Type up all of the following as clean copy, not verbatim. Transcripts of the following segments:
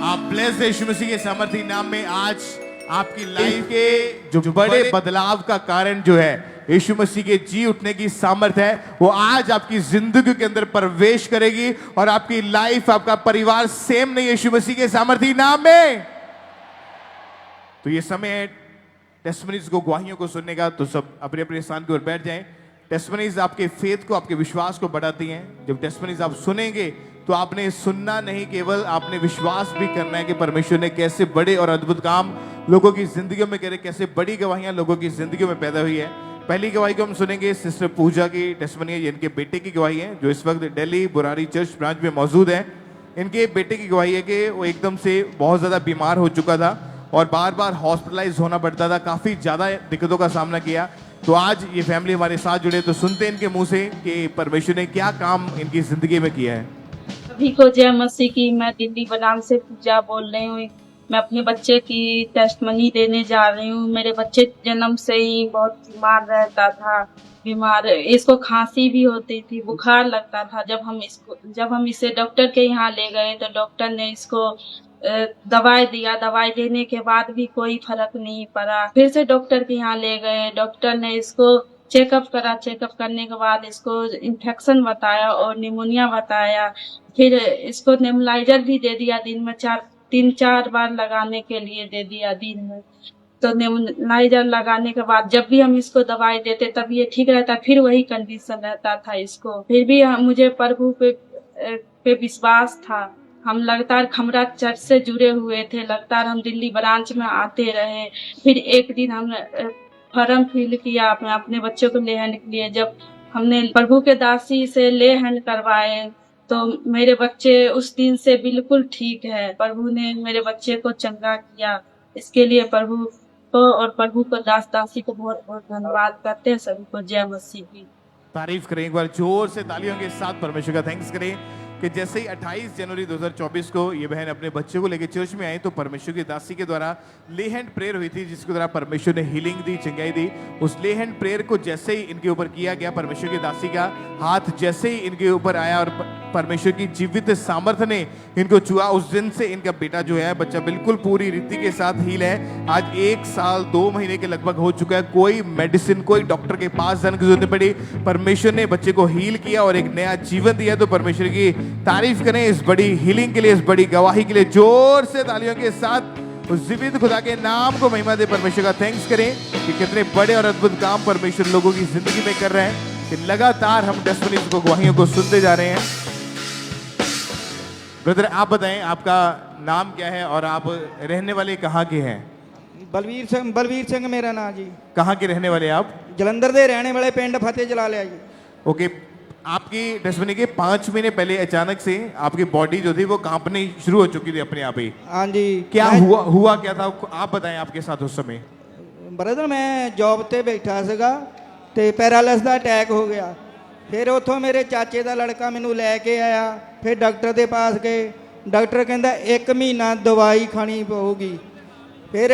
आप ब्लेस्ड यीशु मसीह के सामर्थी नाम में आज आपकी लाइफ के जो बड़े बदलाव का कारण जो है यीशु मसीह के जी उठने की सामर्थ है, वो आज आपकी जिंदगी के अंदर प्रवेश करेगी और आपकी लाइफ, आपका परिवार सेम नहीं यीशु मसीह के सामर्थी नाम में। तो ये समय है टेस्टिमनीज को, गवाहियों को सुनने का। तो सब अपने अपने स्थान की ओर बैठ जाएं। टेस्टिमनीज आपके फेथ को, आपके विश्वास को बढ़ाती हैं। जब टेस्टिमनीज आप सुनेंगे तो आपने सुनना नहीं, केवल आपने विश्वास भी करना है कि परमेश्वर ने कैसे बड़े और अद्भुत काम लोगों की जिंदगियों में करे, कैसे बड़ी गवाहियां लोगों की जिंदगियों में पैदा हुई है। पहली गवाही को हम सुनेंगे सिस्टर पूजा की टेस्टिमनी है। इनके बेटे की गवाही है जो इस वक्त दिल्ली बुरारी चर्च ब्रांच में मौजूद है। इनके बेटे की गवाही है कि वो एकदम से बहुत ज्यादा बीमार हो चुका था और बार बार हॉस्पिटलाइज होना पड़ता था, काफी ज्यादा दिक्कतों का सामना किया। तो आज ये फैमिली हमारे साथ जुड़े, तो सुनते हैं इनके मुंह से कि परमेश्वर ने क्या काम इनकी जिंदगी में किया है। सभी को जय मसीह की। मैं दिल्ली बनाम से पूजा बोल रही हूँ। मैं अपने बच्चे की टेस्टमनी देने जा रही हूँ। मेरे बच्चे जन्म से ही बहुत बीमार रहता था, इसको खांसी भी होती थी, बुखार लगता था। जब हम इसे डॉक्टर के यहाँ ले गए तो डॉक्टर ने इसको दवाई दिया। दवाई देने के बाद भी कोई फर्क नहीं पड़ा। फिर से डॉक्टर के यहाँ ले गए, डॉक्टर ने इसको चेकअप करा। चेकअप करने के बाद इसको इन्फेक्शन बताया और निमोनिया बताया। फिर इसको नेबुलाइजर भी दे दिया, दिन में 3-4 बार लगाने के लिए दे दिया दिन में। तो नेबुलाइजर लगाने के बाद जब भी हम इसको दवाई देते तब ये ठीक रहता, फिर वही कंडीशन रहता था इसको। फिर भी मुझे प्रभु पे विश्वास था। हम लगातार खमरा चर्च से जुड़े हुए थे, लगातार हम दिल्ली ब्रांच में आते रहे। फिर एक दिन हमने फॉर्म फिल किया अपने बच्चों को ले हैंड के लिए। जब हमने प्रभु के दासी से ले हैंड करवाए तो मेरे बच्चे उस दिन से बिल्कुल ठीक है। प्रभु ने मेरे बच्चे को चंगा किया। इसके लिए प्रभु को और प्रभु को दासी को बहुत बहुत धन्यवाद करते हैं। सभी को जय मसीह की। तारीफ करें एक बार जोर से, तालियों के साथ परमेश्वर का थैंक्स करें कि जैसे ही 28 जनवरी 2024 को ये बहन अपने बच्चे को लेकर चर्च में आई तो परमेश्वर की दासी के द्वारा ले हैंड प्रेयर हुई थी, जिसके द्वारा परमेश्वर ने हीलिंग दी, चंगाई दी। उस ले हैंड प्रेयर को जैसे ही इनके ऊपर किया गया, परमेश्वर की दासी का हाथ जैसे ही इनके ऊपर आया और परमेश्वर की जीवित सामर्थ्य ने इनको छुआ, उस दिन से इनका बेटा जो है, बच्चा बिल्कुल पूरी रीति के साथ हील है। आज 1 साल 2 महीने के लगभग हो चुका है। कोई मेडिसिन, कोई डॉक्टर के पास जाने की जरूरत नहीं पड़ी। परमेश्वर ने बच्चे को हील किया और एक नया जीवन दिया। तो परमेश्वर की तारीफ करें इस बड़ी हीलिंग के लिए, इस बड़ी गवाही के लिए। जोर से तालियों के साथ उस जीवित खुदा के नाम को महिमा दे। परमेश्वर का थैंक्स करें कि कितने बड़े और अद्भुत काम परमेश्वर लोगों की जिंदगी में कर रहे हैं, कि लगातार हम टेस्टिमनीज को, गवाहियों को सुनते जा रहे हैं। ब्रदर आप बताएं आपका नाम क्या है और आप रहने वाले कहाँ के हैं? बलवीर सिंह मेरा नाम जी। कहाँ के रहने वाले आप? जलंधर दे रहने वाले, पिंड फतेह जलालिया जी। ओके, आपकी टेस्टिमनी के 5 महीने पहले अचानक से आपकी बॉडी जो थी वो कांपनी शुरू हो चुकी थी अपने आप ही। हाँ जी। क्या हुआ क्या था आप बताएं आपके साथ उस समय। ब्रदर मैं जॉब ਤੇ ਬੈਠਾ ਸੀਗਾ ਤੇ ਪੈਰਾਲਿਸਿਸ ਦਾ ਅਟੈਕ ਹੋ ਗਿਆ। ਫਿਰ ਉੱਥੋਂ ਮੇਰੇ ਚਾਚੇ ਦਾ ਲੜਕਾ ਮੈਨੂੰ ਲੈ ਕੇ ਆਇਆ। ਫਿਰ ਡਾਕਟਰ ਦੇ ਪਾਸ ਗਏ। ਡਾਕਟਰ ਕਹਿੰਦਾ 1 ਮਹੀਨਾ ਦਵਾਈ ਖਾਣੀ ਪਊਗੀ। ਫਿਰ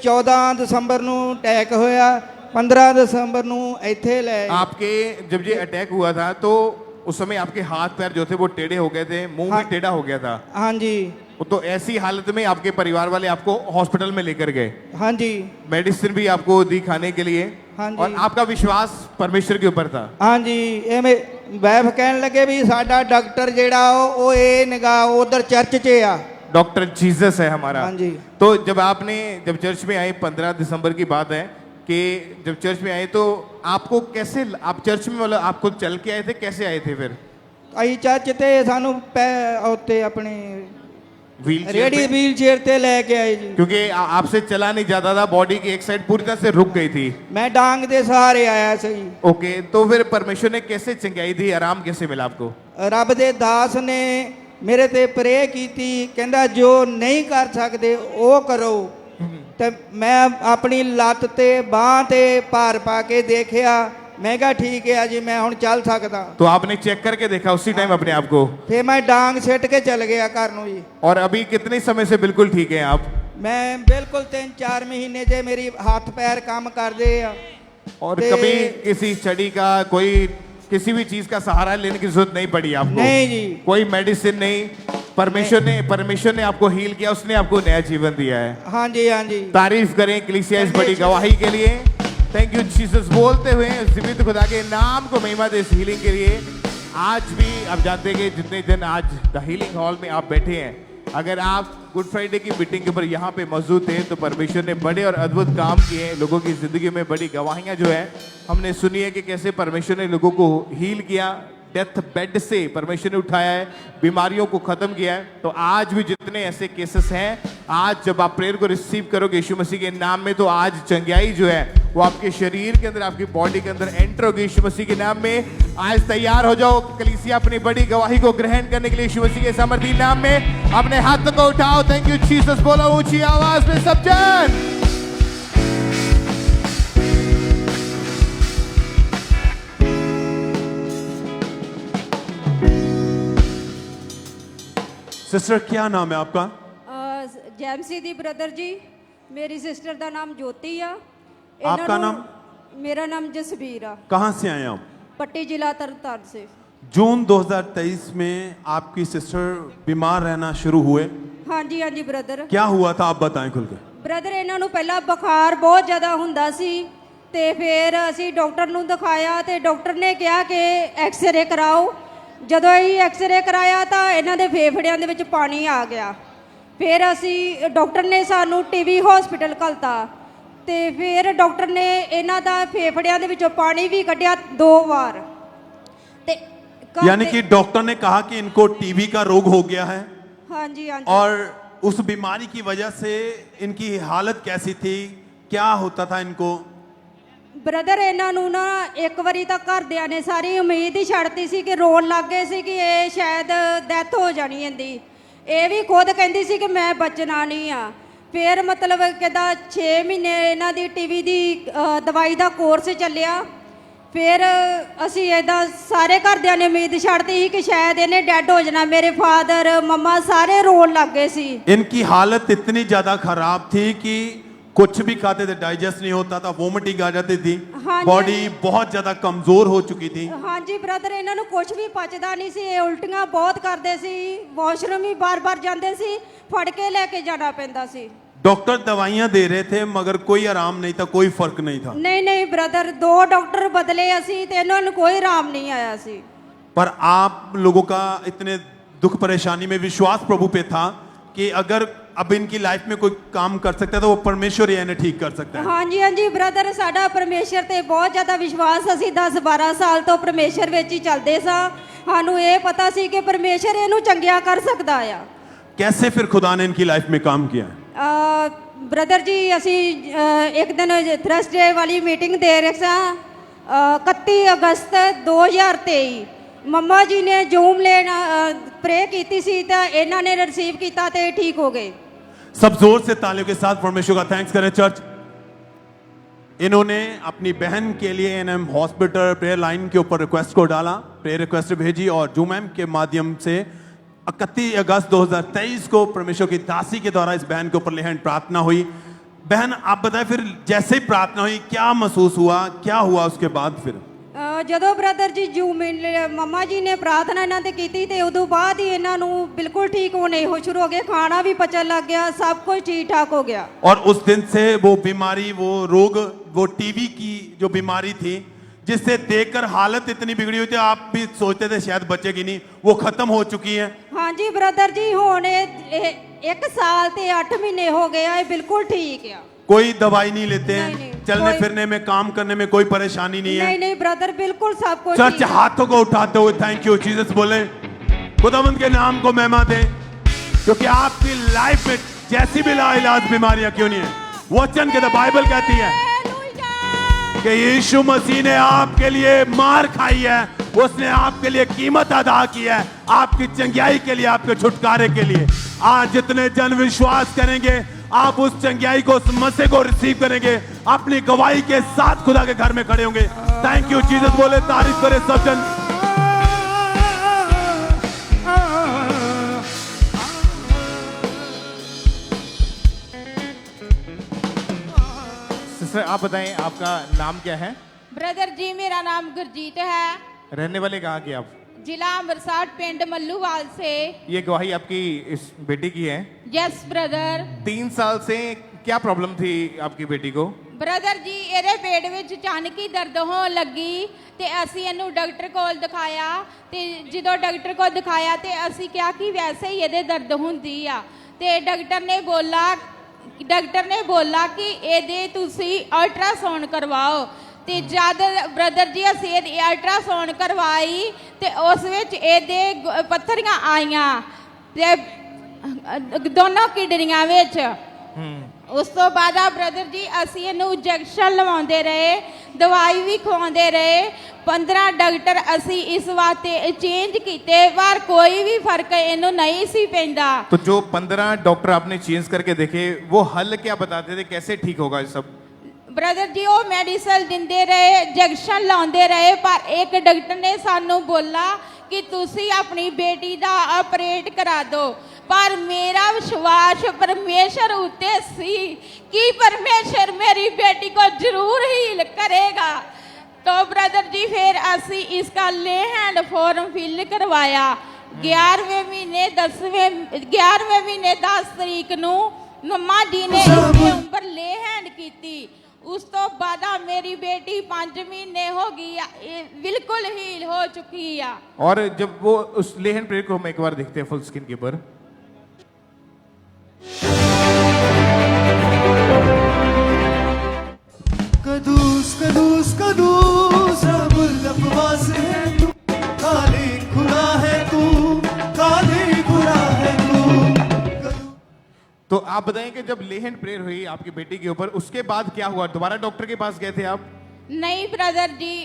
14 ਦਸੰਬਰ ਨੂੰ ਅਟੈਕ ਹੋਇਆ। 15 दिसंबर ਨੂੰ ਇੱਥੇ ਲੈ आपके जब ये अटैक हुआ था तो उस समय आपके हाथ पैर जो थे वो टेढ़े हो गए थे, मुंह भी टेढ़ा हो गया था। हाँ जी। तो ऐसी हालत में आपके परिवार वाले आपको हॉस्पिटल में लेकर गए। हाँ जी। मेडिसिन भी आपको दी खाने के लिए। हाँ जी। और आपका विश्वास परमेश्वर के ऊपर था। हाँ जी। ਇਹ ਵਾਈਫ ਕਹਿਣ ਲੱਗੇ ਵੀ ਸਾਡਾ ਡਾਕਟਰ ਜਿਹੜਾ ਉਹ ਇਹ ਨਿਗਾ ਉਧਰ ਚਰਚ 'ਚ ਆ। डॉक्टर जीसस है हमारा। हाँ जी। तो जब चर्च में आए, 15 दिसंबर की बात है कि जब चर्च में आए तो आपको कैसे, आप चर्च में मतलब आप खुद चल के आए थे, कैसे आए थे फिर? ਅਸੀਂ ਚਰਚ ਤੇ ਸਾਨੂੰ ਉੱਤੇ ਆਪਣੇ व्हीलचेयर रेडी पे? व्हील चेयर ते लेके आए जी। क्योंकि आपसे चला नहीं जाता था, बॉडी की एक साइड पूरी तरह से रुक गई थी। मैं डांग दे सहारे आया सही। ओके, तो फिर परमेश्वर ने कैसे चंगाई दी, आराम कैसे मिला आपको? रब दे दास ने मेरे ते प्रे कीती, कहंदा जो नहीं कर सकदे ओ करो। ते मैं अपनी लत ते बांह ते भार पा के देखिया, मैं कहा ठीक है जी मैं हुण चल सकदा। तो आपने चेक करके देखा उसी टाइम अपने आप को? फिर मैं डांग सिट के चल गया घर नूं जी। और अभी कितने समय से बिल्कुल ठीक है आप? मैं बिल्कुल 3-4 महीने जे मेरी हाथ पैर काम करदे आ। और कभी किसी स्टडी का, कोई किसी भी चीज का सहारा लेने की जरूरत नहीं पड़ी आपको? नहीं जी। कोई मेडिसिन नहीं, परमेश्वर ने आपको हील किया, उसने आपको नया जीवन दिया है। हाँ जी, हाँ जी। तारीफ करें कलीसिया इस बड़ी गवाही के लिए। थैंक यू जीसस बोलते हुए जीवित खुदा के नाम को महिमा दे इस हीलिंग के लिए। आज भी आप जानते हैं कि जितने जन आज द हीलिंग हॉल में आप बैठे हैं, अगर आप गुड फ्राइडे की मीटिंग के ऊपर यहाँ पे मौजूद थे तो परमेश्वर ने बड़े और अद्भुत काम किए हैं। लोगों की जिंदगी में बड़ी गवाहियां जो है हमने सुनी है कि कैसे परमेश्वर ने लोगों को हील किया, डेथ बेड से परमेश्वर ने उठाया है, बीमारियों को खत्म किया है। तो आज भी जितने ऐसे केसेस हैं, आज जब आप प्रेयर को रिसीव करोगे यीशु मसीह के नाम में, तो आज चंगाई जो है वो आपके शरीर के अंदर, आपकी बॉडी के अंदर एंटर होगी यीशु मसीह के नाम में। आज तैयार हो जाओ कलीसिया अपनी बड़ी गवाही को ग्रहण करने के लिए यीशु मसीह के सामर्थी नाम में। अपने हाथों को उठाओ, थैंक यू जीसस बोलो ऊंची आवाज में सब जन। सिस्टर क्या नाम है आपका? ਜੈਮਸੀ ਦੀ ਬ੍ਰਦਰ ਜੀ, ਮੇਰੀ ਸਿਸਟਰ ਦਾ ਨਾਮ ਜੋਤੀ ਆ। आपका नाम? ਮੇਰਾ ਨਾਮ ਜਸਵੀਰ ਆ। कहाँ से आए आप? पट्टी जिला तरनताਰਨ से। जून 2023 में आपकी सिस्टर बीमार रहना शुरू हुए, ਹਾਂਜੀ ਹਾਂਜੀ ਬ੍ਰਦਰ। क्या हुआ था आप बताएं खुल के। ਬ੍ਰਦਰ ਇਹਨਾਂ ਨੂੰ ਪਹਿਲਾਂ ਬੁਖਾਰ ਬਹੁਤ ਜ਼ਿਆਦਾ ਹੁੰਦਾ ਸੀ ਤੇ ਫਿਰ ਅਸੀਂ ਡਾਕਟਰ ਨੂੰ ਦਿਖਾਇਆ ਤੇ ਡਾਕਟਰ ਨੇ ਕਿਹਾ ਕਿ ਐਕਸ-ਰੇ ਕਰਾਓ। ਜਦੋਂ ਇਹ ਐਕਸ-ਰੇ ਕਰਾਇਆ ਤਾਂ ਇਹਨਾਂ ਦੇ ਫੇਫੜਿਆਂ ਦੇ ਵਿੱਚ ਪਾਣੀ ਆ ਗਿਆ। ਫਿਰ ਅਸੀਂ ਡਾਕਟਰ ਨੇ ਸਾਨੂੰ ਟੀਵੀ ਹਸਪੀਟਲ ਘੱਲਤਾ ਤੇ ਫਿਰ ਡਾਕਟਰ ਨੇ ਇਹਨਾਂ ਦਾ ਫੇਫੜਿਆਂ ਦੇ ਵਿੱਚੋਂ ਪਾਣੀ ਵੀ ਕੱਢਿਆ 2 ਵਾਰ ਤੇ यानी कि डॉक्टर ने कहा कि इनको टीबी का रोग हो गया है, ਹਾਂਜੀ ਹਾਂਜੀ और उस बीमारी की वजह से इनकी हालत कैसी थी, क्या होता था इनको? ਬ੍ਰਦਰ ਇਹਨਾਂ ਨੂੰ ਨਾ ਇੱਕ ਵਾਰੀ ਤਾਂ ਘਰਦਿਆਂ ਨੇ ਸਾਰੀ ਉਮੀਦ ਹੀ ਛੱਡਤੀ ਸੀ ਕਿ ਰੋਣ ਲੱਗ ਗਏ ਸੀ ਕਿ ਇਹ ਸ਼ਾਇਦ ਡੈਥ ਹੋ ਜਾਣੀ ਇਹਦੀ। ਇਹ ਵੀ ਖੁਦ ਕਹਿੰਦੀ ਸੀ ਕਿ ਮੈਂ ਬਚਣਾ ਨਹੀਂ ਆ। ਫਿਰ ਮਤਲਬ ਕਿਦਾ 6 ਮਹੀਨੇ ਇਹਨਾਂ ਦੀ ਟੀਵੀ ਦੀ ਦਵਾਈ ਦਾ ਕੋਰਸ ਚੱਲਿਆ। ਫਿਰ ਅਸੀਂ ਇਦਾਂ ਸਾਰੇ ਘਰਦਿਆਂ ਨੇ ਉਮੀਦ ਛੱਡਤੀ ਸੀ ਕਿ ਸ਼ਾਇਦ ਇਹਨੇ ਡੈਡ ਹੋ ਜਾਣਾ। ਮੇਰੇ ਫਾਦਰ ਮੰਮਾ ਸਾਰੇ ਰੋਣ ਲੱਗ ਗਏ ਸੀ। इनकी हालत इतनी ज्यादा खराब थी कि कुछ भी खाते थे डाइजेस्ट नहीं होता था, वोमिटिंग आ जाती थी, हाँ जी। बॉडी बहुत ज्यादा कमजोर हो चुकी थी। ਹਾਂਜੀ ਬ੍ਰਦਰ, ਇਹਨਾਂ ਨੂੰ ਕੁਝ ਵੀ ਪਚਦਾ ਨਹੀਂ ਸੀ। ਇਹ ਉਲਟੀਆਂ ਬਹੁਤ ਕਰਦੇ ਸੀ, ਵਾਸ਼ਰੂਮ ਵੀ ਬਾਰ-ਬਾਰ ਜਾਂਦੇ ਸੀ, ਫੜ ਕੇ ਲੈ ਕੇ ਜਾਣਾ ਪੈਂਦਾ ਸੀ। डॉक्टर दवाइयां दे रहे थे मगर कोई आराम नहीं था, कोई फर्क नहीं था। ਨਹੀਂ ਨਹੀਂ ਬ੍ਰਦਰ, 2 ਡਾਕਟਰ ਬਦਲੇ ਅਸੀਂ ਤੇ ਇਹਨਾਂ ਨੂੰ ਕੋਈ ਆਰਾਮ ਨਹੀਂ ਆਇਆ ਸੀ। पर आप लोगों का इतने दुख परेशानी में विश्वास प्रभु पे था कि अगर अब इनकी लाइफ में कोई काम कर सकता है तो वो परमेश्वर ही इन्हें ठीक कर सकता है। ਹਾਂਜੀ ਹਾਂਜੀ ਬ੍ਰਦਰ, ਸਾਡਾ ਪਰਮੇਸ਼ਰ ਤੇ ਬਹੁਤ ਜ਼ਿਆਦਾ ਵਿਸ਼ਵਾਸ। ਅਸੀਂ 10-12 ਸਾਲ ਤੋਂ ਪਰਮੇਸ਼ਰ ਵਿੱਚ ਹੀ ਚੱਲਦੇ ਸਾਂ। ਸਾਨੂੰ ਇਹ ਪਤਾ ਸੀ ਕਿ ਪਰਮੇਸ਼ਰ ਇਹਨੂੰ ਚੰਗਿਆ ਕਰ ਸਕਦਾ ਆ। कैसे फिर खुदा ने इनकी लाइफ में काम किया? ਬ੍ਰਦਰ ਜੀ, ਅਸੀਂ ਇੱਕ ਦਿਨ ਥਰਸਡੇ ਵਾਲੀ ਮੀਟਿੰਗ ਦੇ ਰਹੇ ਸਾਂ 31 ਅਗਸਤ 2023। ਮੰਮਾ ਜੀ ਨੇ ਜੂਮ ਲੈਣ ਪ੍ਰੇ ਕੀਤੀ ਸੀ ਤਾਂ ਇਹਨਾਂ ਨੇ ਰਿਸੀਵ ਕੀਤਾ ਤੇ ਠੀਕ ਹੋ ਗਏ। सब जोर से तालियों के साथ परमेश्वर का थैंक्स करें चर्च। इन्होंने अपनी बहन के लिए एनएम हॉस्पिटल प्रेयर लाइन के ऊपर रिक्वेस्ट को डाला, प्रेयर रिक्वेस्ट भेजी और जूम ऐप के माध्यम से 31 अगस्त 2023 को परमेश्वर की दासी के द्वारा इस बहन के ऊपर लेहन प्रार्थना हुई। बहन आप बताएं फिर जैसे ही प्रार्थना हुई क्या महसूस हुआ, क्या हुआ उसके बाद फिर? ਜਦੋਂ ਬ੍ਰਦਰ ਜੀ ਜੂਮ ਮੰਮਾ ਜੀ ਨੇ ਪ੍ਰਾਰਥਨਾ ਇਹਨਾਂ ਤੇ ਕੀਤੀ ਤੇ ਉਦੋਂ ਬਾਅਦ ਹੀ ਇਹਨਾਂ ਨੂੰ ਬਿਲਕੁਲ ਠੀਕ ਹੋਣੇ ਹੋ ਸ਼ੁਰੂ ਹੋ ਗਏ। ਖਾਣਾ ਵੀ ਪਚਣ ਲੱਗ ਗਿਆ, ਸਭ ਕੁਝ ਠੀਕ ठाक हो गया। और उस दिन से वो बीमारी, वो रोग, वो टीबी की जो बीमारी थी जिससे देखकर हालत इतनी बिगड़ी हुई थी, आप भी सोचते थे शायद बचेगी नहीं, वो खत्म हो चुकी है। ਹਾਂਜੀ ਬ੍ਰਦਰ ਜੀ, ਹੁਣ ਇਹ 1 ਸਾਲ ਤੇ 8 ਮਹੀਨੇ ਹੋ ਗਏ ਆ, ਇਹ ਬਿਲकुल ਠੀਕ ਆ। कोई दवाई नहीं लेते हैं, नहीं, चलने कोई- फिरने में, काम करने में कोई परेशानी नहीं है। नहीं नहीं ब्रदर, बिल्कुल सब कुछ चर्च ठीक है। हाथों को उठाते हुए थैंक यू जीसस बोले, खुदावंद के नाम को महिमा दें, क्योंकि आपकी लाइफ में जैसी भी लाइलाज बीमारियां क्यों नहीं है, वचन के बाइबल कहती है कि यीशु मसीह ने आपके लिए मार खाई है, उसने आपके लिए कीमत अदा की है, आपकी चंगियाई के लिए, आपके छुटकारे के लिए। आज जितने जन विश्वास करेंगे आप उस चंगियाई को, उस मसीह को रिसीव करेंगे, अपनी गवाही के साथ खुदा के घर में खड़े होंगे। थैंक यू जीसस बोले, तारीफ करे सब जन। सिस्टर आप बताएं आपका नाम क्या है? ब्रदर जी, मेरा नाम गुरजीत है। रहने वाले कहाँ के आप? जिला अमृतसर, पिंड मल्लूवाल से। ये गवाही आपकी इस बेटी की है। Yes brother. 3 साल से क्या प्रॉब्लम थी आपकी बेटी को? ब्रदर जी ਇਹਦੇ ਪੇਟ ਵਿੱਚ ਅਚਾਨਕ ਹੀ ਦਰਦ ਹੋਣ ਲੱਗੀ ਤੇ ਅਸੀਂ ਇਹਨੂੰ ਡਾਕਟਰ ਕੋਲ ਦਿਖਾਇਆ ਤੇ ਜਦੋਂ ਡਾਕਟਰ ਕੋਲ ਦਿਖਾਇਆ ਤੇ ਅਸੀਂ ਕਿਹਾ ਕਿ ਵੈਸੇ ਹੀ ਇਹਦੇ ਦਰਦ ਹੁੰਦੀ ਆ ਤੇ ਡਾਕਟਰ ਨੇ ਬੋਲਾ ਕਿ ਇਹਦੇ ਤੁਸੀਂ ਅਲਟਰਾਸਾਊਂਡ ਕਰਵਾਓ ਤੇ ਜਦ ਬ੍ਰਦਰ ਜੀ ਅਸੀਂ ਇਹਦੀ ਅਲਟਰਾਸਾਊਂਡ ਕਰਵਾਈ ਤੇ ਉਸ ਵਿੱਚ ਇਹਦੇ ਪੱਥਰੀਆਂ ਆਈਆਂ ਤੇ ਦੋਨੋਂ ਕਿਡਨੀਆਂ ਵਿੱਚ। ਉਸ ਤੋਂ ਬਾਅਦ ਆ ਬ੍ਰਦਰ ਜੀ ਅਸੀਂ ਇਹਨੂੰ ਇੰਜੈਕਸ਼ਨ ਲਵਾਉਂਦੇ ਰਹੇ, ਦਵਾਈ ਵੀ ਖਵਾਉਂਦੇ ਰਹੇ। 15 ਡਾਕਟਰ ਅਸੀਂ ਇਸ ਵਾਸਤੇ ਚੇਂਜ ਕੀਤੇ ਪਰ ਕੋਈ ਵੀ ਫਰਕ ਇਹਨੂੰ ਨਹੀਂ ਸੀ ਪੈਂਦਾ। तो जो 15 डॉक्टर आपने चेंज करके देखे वो हल क्या बताते थे, कैसे ठीक होगा ये सब? ਬ੍ਰਦਰ ਜੀ ਉਹ ਮੈਡੀਸਨ ਦਿੰਦੇ ਰਹੇ, ਇੰਜੈਕਸ਼ਨ ਲਾਉਂਦੇ ਰਹੇ ਪਰ ਇੱਕ ਡਾਕਟਰ ਨੇ ਸਾਨੂੰ ਬੋਲਾ ਕਿ ਤੁਸੀਂ ਆਪਣੀ ਬੇਟੀ ਦਾ ਆਪਰੇਟ ਕਰਾ ਦਿਓ। ਪਰ ਮੇਰਾ ਵਿਸ਼ਵਾਸ ਪਰਮੇਸ਼ਰ ਉੱਤੇ ਸੀ ਕਿ ਪਰਮੇਸ਼ਰ ਮੇਰੀ बेटी को जरूर हील करेगा। तो ब्रदर जी फिर असी इसका ले हैंड फॉर्म फिल करवाया। 11वें महीने 10 तरीक ਨੂੰ मम्मा जी ने इसके ऊपर ले हैंड की। उस तो बाद मेरी बेटी 5 महीने हो गई, बिल्कुल हील हो चुकी है। और जब वो उस लेहन प्रेयर को हम एक बार देखते हैं फुल स्क्रीन के ऊपर। कदूस कदूस कदूस रब्बुल अफ़वास है तू, खाली खुदा है तू, खाली खुदा है तू। तो आप बताएं कि जब लेहन प्रेयर हुई आपकी बेटी के ऊपर उसके बाद क्या हुआ? दोबारा डॉक्टर के पास गए थे आप? नहीं ब्रदर जी,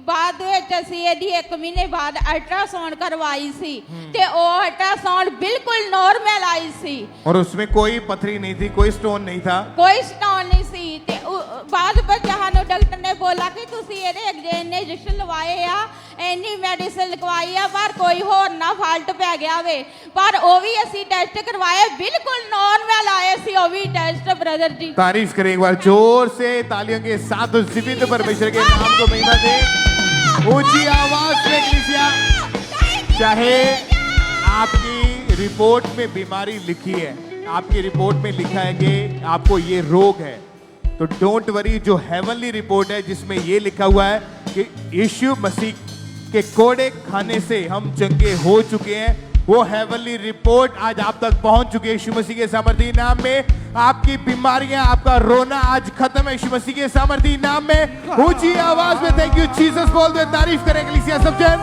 ਬਾਅਦ ਵਿੱਚ ਅਸੀਂ ਇਹਦੀ 1 ਮਹੀਨੇ ਬਾਅਦ ਅਲਟਰਾਸਾਊਂਡ ਕਰਵਾਈ ਸੀ ਤੇ ਉਹ ਅਲਟਰਾਸਾਊਂਡ ਬਿਲਕੁਲ ਨਾਰਮਲ ਆਈ ਸੀ। और उसमें कोई पथरी नहीं थी, कोई स्टोन नहीं था। ਕੋਈ ਸਟੋਨ ਨਹੀਂ ਸੀ ਤੇ ਬਾਅਦ ਵਿੱਚ ਸਾਨੂੰ ਡਾਕਟਰ ਨੇ ਬੋਲਾ ਕਿ ਤੁਸੀਂ ਇਹਦੇ ਇੰਜੈਕਸ਼ਨ ਲਵਾਏ ਆ, ਇੰਨੀ ਮੈਡੀਸਿਨ ਲਗਵਾਈ ਆ ਪਰ ਕੋਈ ਹੋਰ ਨਾ ਫਾਲਟ ਪੈ ਗਿਆ ਵੇ। ਪਰ ਉਹ ਵੀ ਅਸੀਂ ਟੈਸਟ ਕਰਵਾਏ, ਬਿਲਕੁਲ ਨਾਰਮਲ ਆਏ ਸੀ ਉਹ ਵੀ ਟੈਸਟ। ब्रदर जी तारीफ करें एक बार जोर से तालियों के साथ उस जीवित परमेश्वर के नाम को महिमा दे ऊंची आवाज में कलीसिया। चाहे आपकी रिपोर्ट में बीमारी लिखी है, आपकी रिपोर्ट में लिखा है कि आपको ये रोग है, तो डोंट वरी। जो हेवनली रिपोर्ट है जिसमें ये लिखा हुआ है कि यीशु मसीह के कोड़े खाने से हम चंगे हो चुके हैं, वो हेवनली रिपोर्ट आज आप तक पहुंच चुकी है। यीशु मसीह के सामर्थी नाम में आपकी बीमारियां, आपका रोना आज खत्म है यीशु मसीह के सामर्थी नाम में। ऊंची आवाज में थैंक यू जीसस बोल दे, तारीफ करें कलीसिया सब जन।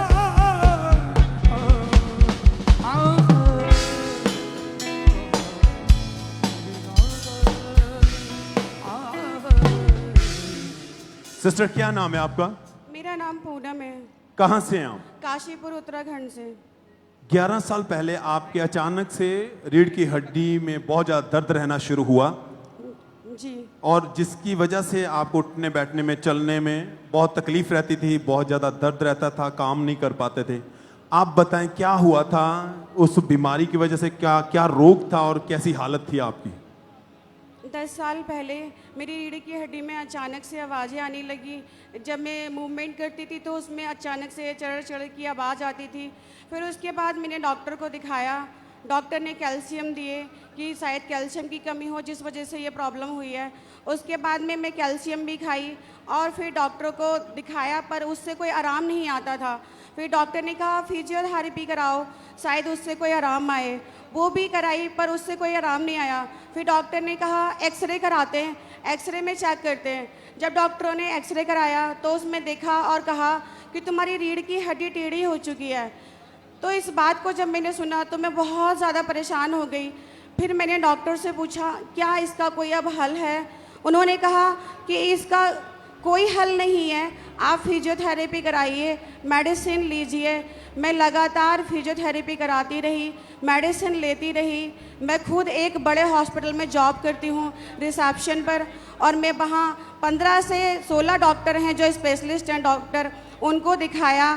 सिस्टर क्या नाम है आपका? मेरा नाम पूनम है, कहाँ से हैं आप? काशीपुर उत्तराखंड से। 11 साल पहले आपके अचानक से रीढ़ की हड्डी में बहुत ज़्यादा दर्द रहना शुरू हुआ जी। और जिसकी वजह से आपको उठने बैठने में, चलने में बहुत तकलीफ रहती थी, बहुत ज़्यादा दर्द रहता था, काम नहीं कर पाते थे। आप बताएं क्या हुआ था उस बीमारी की वजह से, क्या क्या रोग था और कैसी हालत थी आपकी? 10 साल पहले मेरी रीढ़ की हड्डी में अचानक से आवाज़ें आने लगी। जब मैं मूवमेंट करती थी तो उसमें अचानक से चढ़ चढ़ की आवाज़ आती थी। फिर उसके बाद मैंने डॉक्टर को दिखाया, डॉक्टर ने कैल्शियम दिए कि शायद कैल्शियम की कमी हो जिस वजह से ये प्रॉब्लम हुई है। उसके बाद में मैं कैल्शियम भी खाई और फिर डॉक्टर को दिखाया पर उससे कोई आराम नहीं आता था। फिर डॉक्टर ने कहा फिजियोथेरेपी कराओ, शायद उससे कोई आराम आए। वो भी कराई पर उससे कोई आराम नहीं आया। फिर डॉक्टर ने कहा एक्सरे कराते हैं, एक्सरे में चेक करते हैं। जब डॉक्टरों ने एक्सरे कराया तो उसमें देखा और कहा कि तुम्हारी रीढ़ की हड्डी टेढ़ी हो चुकी है। तो इस बात को जब मैंने सुना तो मैं बहुत ज़्यादा परेशान हो गई। फिर मैंने डॉक्टर से पूछा क्या इसका कोई अब हल है? उन्होंने कहा कि इसका कोई हल नहीं है, आप फिजियोथेरेपी कराइए, मेडिसिन लीजिए। मैं लगातार फिजियोथेरेपी कराती रही, मेडिसिन लेती रही। मैं खुद एक बड़े हॉस्पिटल में जॉब करती हूँ रिसेप्शन पर, और मैं वहाँ 15 से 16 डॉक्टर हैं जो स्पेशलिस्ट हैं डॉक्टर, उनको दिखाया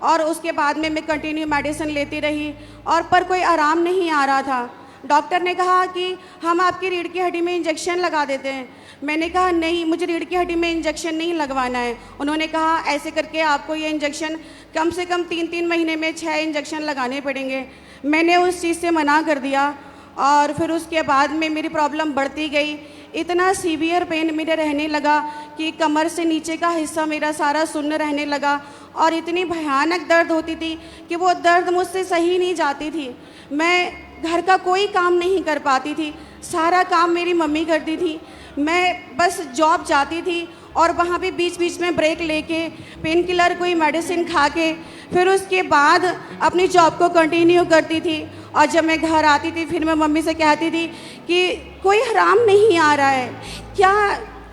और उसके बाद में मैं कंटिन्यू मेडिसिन लेती रही और पर कोई आराम नहीं आ रहा था। डॉक्टर ने कहा कि हम आपकी रीढ़ की हड्डी में इंजेक्शन लगा देते हैं। मैंने कहा नहीं, मुझे रीढ़ की हड्डी में इंजेक्शन नहीं लगवाना है। उन्होंने कहा ऐसे करके आपको ये इंजेक्शन कम से कम 3-3 महीने में 6 इंजेक्शन लगाने पड़ेंगे। मैंने उस चीज़ से मना कर दिया और फिर उसके बाद में मेरी प्रॉब्लम बढ़ती गई। इतना सीवियर पेन मेरे रहने लगा कि कमर से नीचे का हिस्सा मेरा सारा सुन्न रहने लगा और इतनी भयानक दर्द होती थी कि वो दर्द मुझसे सही नहीं जाती थी। मैं घर का कोई काम नहीं कर पाती थी, सारा काम मेरी मम्मी करती थी। मैं बस जॉब जाती थी और वहाँ पे बीच बीच में ब्रेक लेके पेन किलर कोई मेडिसिन खा के फिर उसके बाद अपनी जॉब को कंटिन्यू करती थी। और जब मैं घर आती थी फिर मैं मम्मी से कहती थी कि कोई हराम नहीं आ रहा है, क्या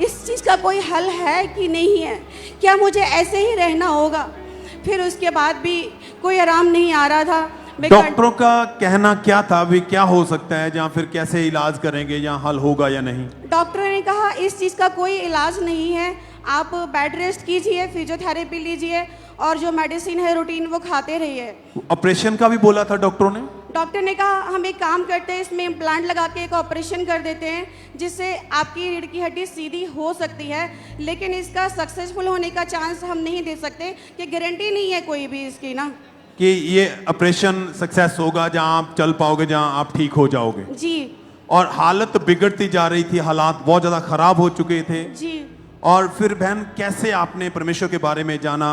इस चीज़ का कोई हल है कि नहीं है, क्या मुझे ऐसे ही रहना होगा। फिर उसके बाद भी कोई आराम नहीं आ रहा था। डॉक्टरों का कहना क्या था, अभी क्या हो सकता है, या फिर कैसे इलाज करेंगे, या हल होगा या नहीं? डॉक्टरों ने कहा इस चीज़ का कोई इलाज नहीं है, आप बेड रेस्ट कीजिए, फिजियोथेरेपी लीजिए और जो मेडिसिन है रूटीन वो खाते रहिए। ऑपरेशन का भी बोला था डॉक्टरों ने? डॉक्टर ने कहा हम एक काम करते हैं, इसमें इम्प्लांट लगा के एक ऑपरेशन कर देते हैं जिससे आपकी रीढ़ की हड्डी सीधी हो सकती है, लेकिन इसका सक्सेसफुल होने का चांस हम नहीं दे सकते, कि गारंटी नहीं है कोई भी इसकी ना कि ये ऑपरेशन सक्सेस होगा जहां आप चल पाओगे, जहां आप ठीक हो जाओगे। जी। और हालत बिगड़ती जा रही थी, हालात बहुत ज्यादा खराब हो चुके थे। जी। और फिर बहन कैसे आपने परमेश्वर के बारे में जाना?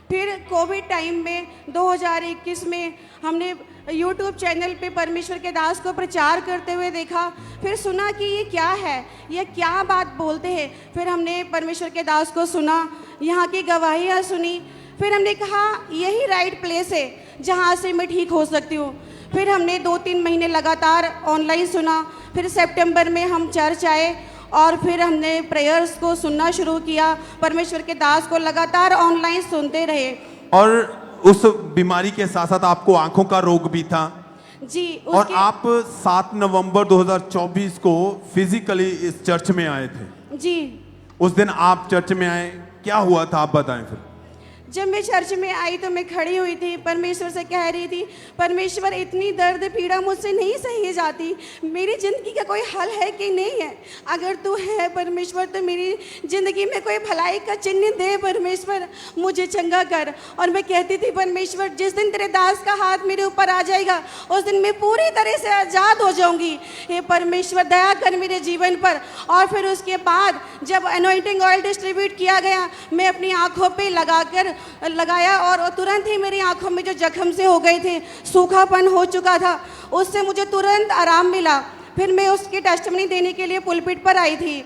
फिर कोविड टाइम में 2021 में हमने यूट्यूब चैनल पे परमेश्वर के दास को प्रचार करते हुए देखा, फिर सुना कि ये क्या है, ये क्या बात बोलते हैं। फिर हमने परमेश्वर के दास को सुना, यहाँ की गवाहियाँ सुनी, फिर हमने कहा यही राइट प्लेस है जहाँ से मैं ठीक हो सकती हूँ। फिर हमने 2-3 महीने लगातार ऑनलाइन सुना, फिर सितंबर में हम चर्च आए और फिर हमने प्रेयर्स को सुनना शुरू किया। परमेश्वर के दास को लगातार ऑनलाइन सुनते रहे। और उस बीमारी के साथ साथ आपको आंखों का रोग भी था जी। और आप 7 नवंबर 2024 को फिजिकली इस चर्च में आए थे। जी। उस दिन आप चर्च में आए, क्या हुआ था आप बताएं। फिर जब मैं चर्च में आई तो मैं खड़ी हुई थी, परमेश्वर से कह रही थी परमेश्वर इतनी दर्द पीड़ा मुझसे नहीं सही जाती, मेरी ज़िंदगी का कोई हल है कि नहीं है। अगर तू है परमेश्वर तो मेरी ज़िंदगी में कोई भलाई का चिन्ह दे परमेश्वर, मुझे चंगा कर। और मैं कहती थी परमेश्वर जिस दिन तेरे दास का हाथ मेरे ऊपर आ जाएगा उस दिन मैं पूरी तरह से आज़ाद हो जाऊँगी। हे परमेश्वर दया कर मेरे जीवन पर। और फिर उसके बाद जब अनॉइंटिंग ऑयल डिस्ट्रीब्यूट किया गया, मैं अपनी आँखों पर लगाया और तुरंत ही मेरी आंखों में जो जख्म से हो गए थे, सूखापन हो चुका था, उससे मुझे तुरंत आराम मिला। फिर मैं उसकी टेस्टिमनी देने के लिए पुलपिट पर आई थी।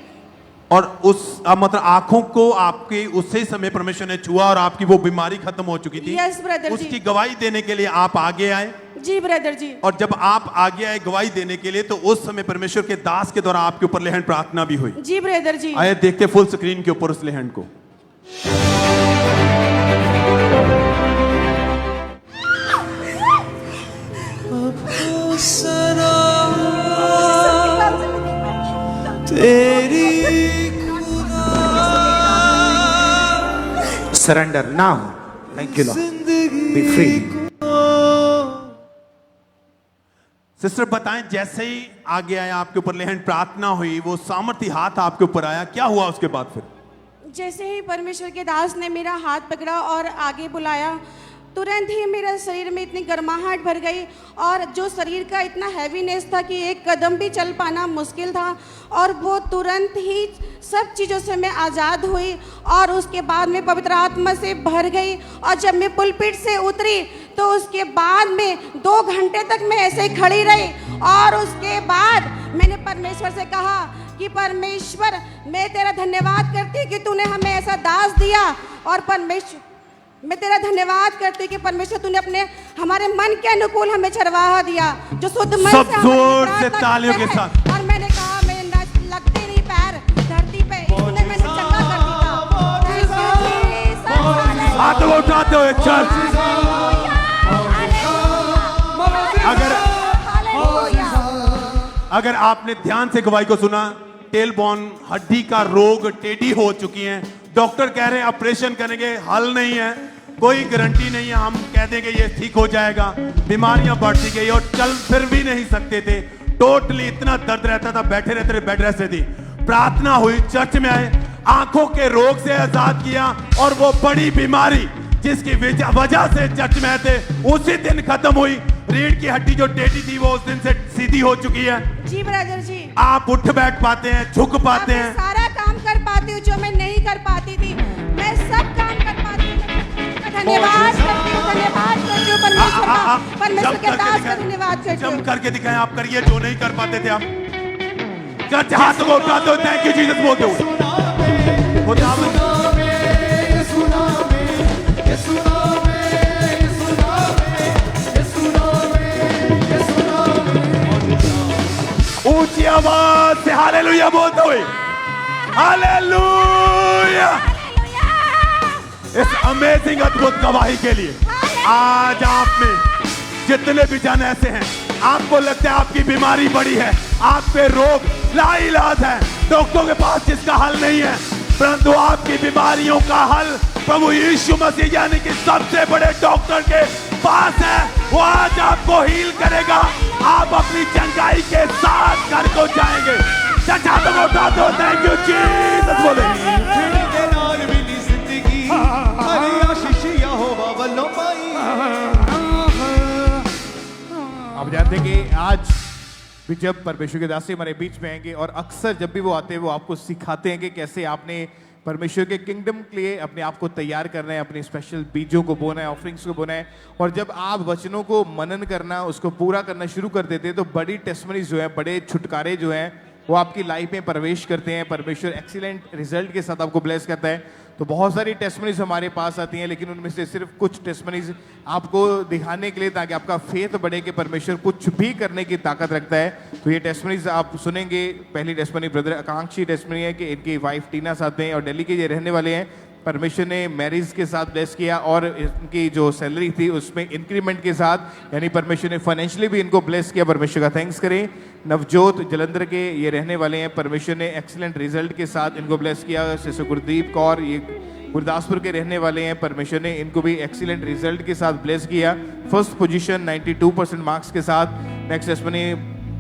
और उस मतलब आंखों को आपके उसी समय परमेश्वर ने छुआ और आपकी वो बीमारी खत्म हो चुकी थी। यस ब्रदर जी। उसकी गवाही देने के लिए आप आगे आए। जी ब्रदर जी। और जब आप आगे आए गवाही देने के लिए तो उस समय परमेश्वर के दास के द्वारा आपके ऊपर लेहन प्रार्थना भी हुई। जी ब्रदर जी। आइए देखते फुल स्क्रीन के ऊपर उस लेहन को। Surrender now. Thank you, Lord. Be free. Sister बताएं, जैसे ही आगे आया आपके ऊपर लेहन प्रार्थना हुई, वो सामर्थी हाथ आपके ऊपर आया, क्या हुआ उसके बाद? फिर जैसे ही परमेश्वर के दास ने मेरा हाथ पकड़ा और आगे बुलाया, तुरंत ही मेरे शरीर में इतनी गर्माहट भर गई और जो शरीर का इतना हैवीनेस था कि एक कदम भी चल पाना मुश्किल था, और वो तुरंत ही सब चीज़ों से मैं आज़ाद हुई। और उसके बाद मैं पवित्र आत्मा से भर गई और जब मैं पुलपिट से उतरी तो उसके बाद में 2 घंटे तक मैं ऐसे ही खड़ी रही। और उसके बाद मैंने परमेश्वर से कहा कि परमेश्वर मैं तेरा धन्यवाद करती कि तूने हमें ऐसा दास दिया, और परमेश्वर मैं तेरा धन्यवाद करती कि परमेश्वर तूने अपने हमारे मन के अनुकूल हमें चरवाहा दिया जो शुद्ध मन सब जोर से तालियों के साथ। और मैंने कहा मैं लगते नहीं पैर धरती पे, इसने मैंने चंगा कर दिया। हाथ उठाते हुए चर्च। अगर आपने ध्यान से गवाही को सुना, टेलबोन हड्डी का रोग, टेढ़ी हो चुकी है, डॉक्टर कह रहे हैं ऑपरेशन करेंगे, हल नहीं है, कोई गारंटी नहीं है, हम कह देंगे ये ठीक हो जाएगा। बीमारियां बढ़ती गई और चल फिर भी नहीं सकते थे, टोटली इतना दर्द रहता था, बैठे रहते थे, बेड रेस्ट थी। प्रार्थना हुई, चर्च में आए, आंखों के रोग से आजाद किया और वो बड़ी बीमारी जिसकी वजह से चर्च में थे उसी दिन खत्म हुई। रीढ़ की हड्डी जो टेढ़ी थी वो उस दिन से सीधी हो चुकी है। जी ब्रदर जी, आप उठ बैठ पाते हैं, झुक पाते अब मैं हैं। सारा काम कर पाती हूँ जो मैं नहीं कर पाती थी, मैं सब काम कर पाती हूँ। धन्यवाद करती हूँ, धन्यवाद करती हूँ परमेश्वर का, परमेश्वर के दास का धन्यवाद करती हूँ। जम करके दिखाएं, आप करिए जो नहीं कर पाते थे आप। चर्च हाथों को उठाते हो, थैंक यू जीसस बोलते हो। खुदावंद ऊंची आवाज से हालेलुया बोलते हुए, हालेलुया इस अमेजिंग अद्भुत गवाही के लिए। आज आप में जितने भी जन ऐसे हैं, आपको लगता है आपकी बीमारी बड़ी है, आप पे रोग लाइलाज है, डॉक्टरों के पास जिसका हल नहीं है, परंतु आपकी बीमारियों का हल प्रभु यीशु मसीह यानी कि सबसे बड़े डॉक्टर के पास है। वो आज आपको हील करेगा। आप अपनी चंगाई के साथ घर को जाएंगे। चचा तो उठा दो, थैंक यू जीसस बोले। के नाल मिली जिंदगी हरी आशीष यहोवा वल्लों पाई। आप जानते हैं कि आज भी जब परमेश्वर के दास हमारे बीच में आएंगे और अक्सर जब भी वो आते हैं वो आपको सिखाते हैं कि कैसे आपने परमेश्वर के किंगडम के लिए अपने आप को तैयार करना है, अपने स्पेशल बीजों को बोना है, ऑफरिंग्स को बोना है। और जब आप वचनों को मनन करना, उसको पूरा करना शुरू कर देते हैं तो बड़ी टेस्टमनीज जो है, बड़े छुटकारे जो हैं वो आपकी लाइफ में प्रवेश करते हैं। परमेश्वर एक्सीलेंट रिजल्ट के साथ आपको ब्लेस करता है। तो बहुत सारी टेस्टमनीज हमारे पास आती हैं, लेकिन उनमें से सिर्फ कुछ टेस्टमनीज आपको दिखाने के लिए, ताकि आपका फेथ बढ़े कि परमेश्वर कुछ भी करने की ताकत रखता है। तो ये टेस्टमनीज आप सुनेंगे। पहली टेस्टमनी ब्रदर आकांक्षी टेस्टमनी है कि इनकी वाइफ टीना साथ में और दिल्ली के ये रहने वाले हैं। परमेश्वर ने मैरिज के साथ ब्लेस किया और इनकी जो सैलरी थी उसमें इंक्रीमेंट के साथ, यानी परमेश्वर ने फाइनेंशियली भी इनको ब्लेस किया। परमेश्वर का थैंक्स करें। नवजोत जलंधर के ये रहने वाले हैं। परमेश्वर ने एक्सीलेंट रिजल्ट के साथ इनको ब्लेस किया। सिस्टर गुरदीप कौर ये गुरदासपुर के रहने वाले हैं। परमेश्वर ने इनको भी एक्सीलेंट रिजल्ट के साथ ब्लेस किया। फर्स्ट पोजीशन 92% मार्क्स के साथ। नेक्स्ट टेस्टमनी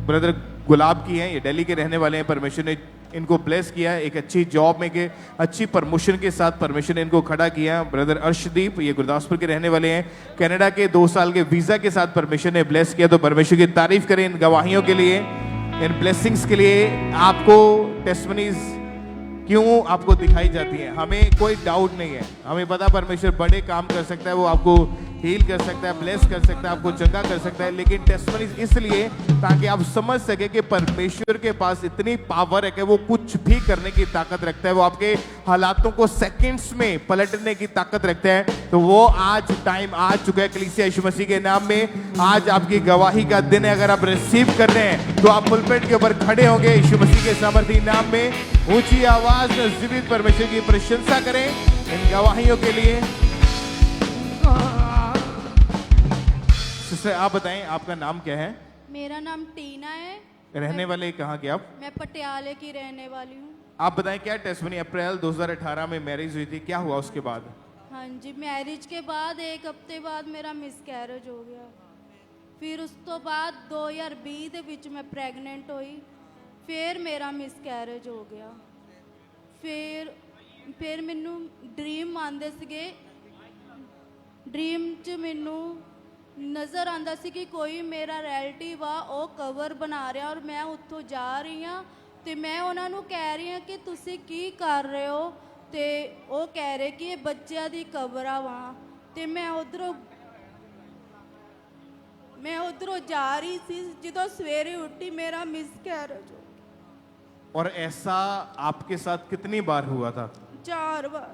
ब्रदर गुलाब की है, ये दिल्ली के रहने वाले हैं। परमेश्वर ने इनको ब्लेस किया एक अच्छी जॉब में के अच्छी प्रमोशन के साथ परमेश्वर ने इनको खड़ा किया। ब्रदर अर्शदीप ये गुरदासपुर के रहने वाले हैं। कनाडा के 2 साल के वीजा के साथ परमेश्वर ने ब्लेस किया। तो परमेश्वर की तारीफ करें इन गवाहियों के लिए, इन ब्लेसिंग्स के लिए। आपको टेस्टमनीज क्यों आपको दिखाई जाती है, हमें कोई डाउट नहीं है। हमें पता परमेश्वर बड़े काम कर सकता है, वो आपको हील कर सकता है, ब्लेस कर सकता है, आपको चंगा कर सकता है। लेकिन टेस्टमनीज इसलिए ताकि आप समझ सके कि परमेश्वर के पास इतनी पावर है कि वो कुछ भी करने की ताकत रखता है। वो आपके हालातों को सेकंड्स में पलटने की ताकत रखता है। तो वो आज टाइम आ चुका है कलीसिया यीशु मसीह के नाम में। आज आपकी गवाही का दिन है। अगर आप रिसीव कर रहे हैं तो आप पुलपिट के ऊपर खड़े होंगे यीशु मसीह के सामर्थी नाम में। ऊंची आवाज में जीवित परमेश्वर की प्रशंसा करें इन गवाहियों के लिए। सिस्टर आप बताएं आपका नाम क्या है? मेरा नाम टीना है। रहने वाले कहाँ के आप? मैं पटियाले की रहने वाली हूँ। आप बताएं क्या टेस्टमनी अप्रैल 2018 में मैरिज हुई थी, क्या हुआ उसके बाद? हाँ जी, मैरिज के बाद 1 हफ्ते बाद मेरा मिसकैरेज हो गया। फिर उस तो बाद 2020 ਦੇ ਵਿੱਚ मैं ਪ੍ਰੈਗਨੈਂਟ ਹੋਈ। फिर मेरा मिसकैरेज हो गया। फिर ਮੈਨੂੰ ਡ੍ਰੀਮ ਆਉਂਦੇ ਸੀਗੇ। ਡ੍ਰੀਮ 'ਚ ਮੈਨੂੰ ਨਜ਼ਰ ਆਉਂਦਾ ਸੀ ਕਿ ਕੋਈ ਮੇਰਾ ਰਿਲੇਟਿਵ ਆ, ਉਹ ਕਵਰ ਬਣਾ ਰਿਹਾ ਔਰ ਮੈਂ ਉੱਥੋਂ ਜਾ ਰਹੀ ਹਾਂ ਤੇ ਮੈਂ ਉਹਨਾਂ ਨੂੰ ਕਹਿ ਰਹੀ ਹਾਂ ਕਿ ਤੁਸੀਂ ਕੀ ਕਰ ਰਹੇ ਹੋ, ਤੇ ਉਹ ਕਹਿ ਰਹੇ ਕਿ ਇਹ ਬੱਚਿਆਂ ਦੀ ਕਵਰ ਆ ਵਾ। ਤੇ ਮੈਂ ਉਧਰੋਂ ਜਾ ਰਹੀ ਸੀ, ਜਦੋਂ ਸਵੇਰੇ ਉੱਠੀ ਮੇਰਾ ਮਿਸਕੈरेज हो। और ऐसा आपके साथ कितनी बार हुआ था? 4 बार।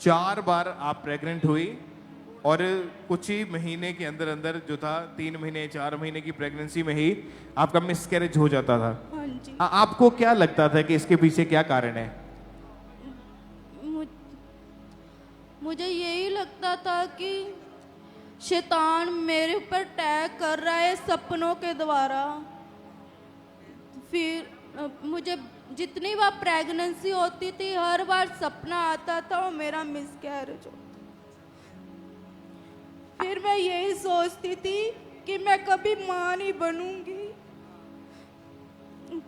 4 बार आप प्रेग्नेंट हुई और कुछ ही महीने के अंदर अंदर जो था 3 महीने 4 महीने की प्रेगनेंसी में ही आपका मिसकैरेज हो जाता था। हाँ जी। आपको क्या लगता था कि इसके पीछे क्या कारण है? मुझे यही लगता था कि शैतान मेरे ऊपर अटैक कर रहा है सपनों के द्वारा। फिर मुझे जितनी बार प्रेगनेंसी होती थी हर बार सपना आता था और मेरा मिसकैरेज होता। फिर मैं यही सोचती थी कि मैं कभी माँ नहीं बनूंगी,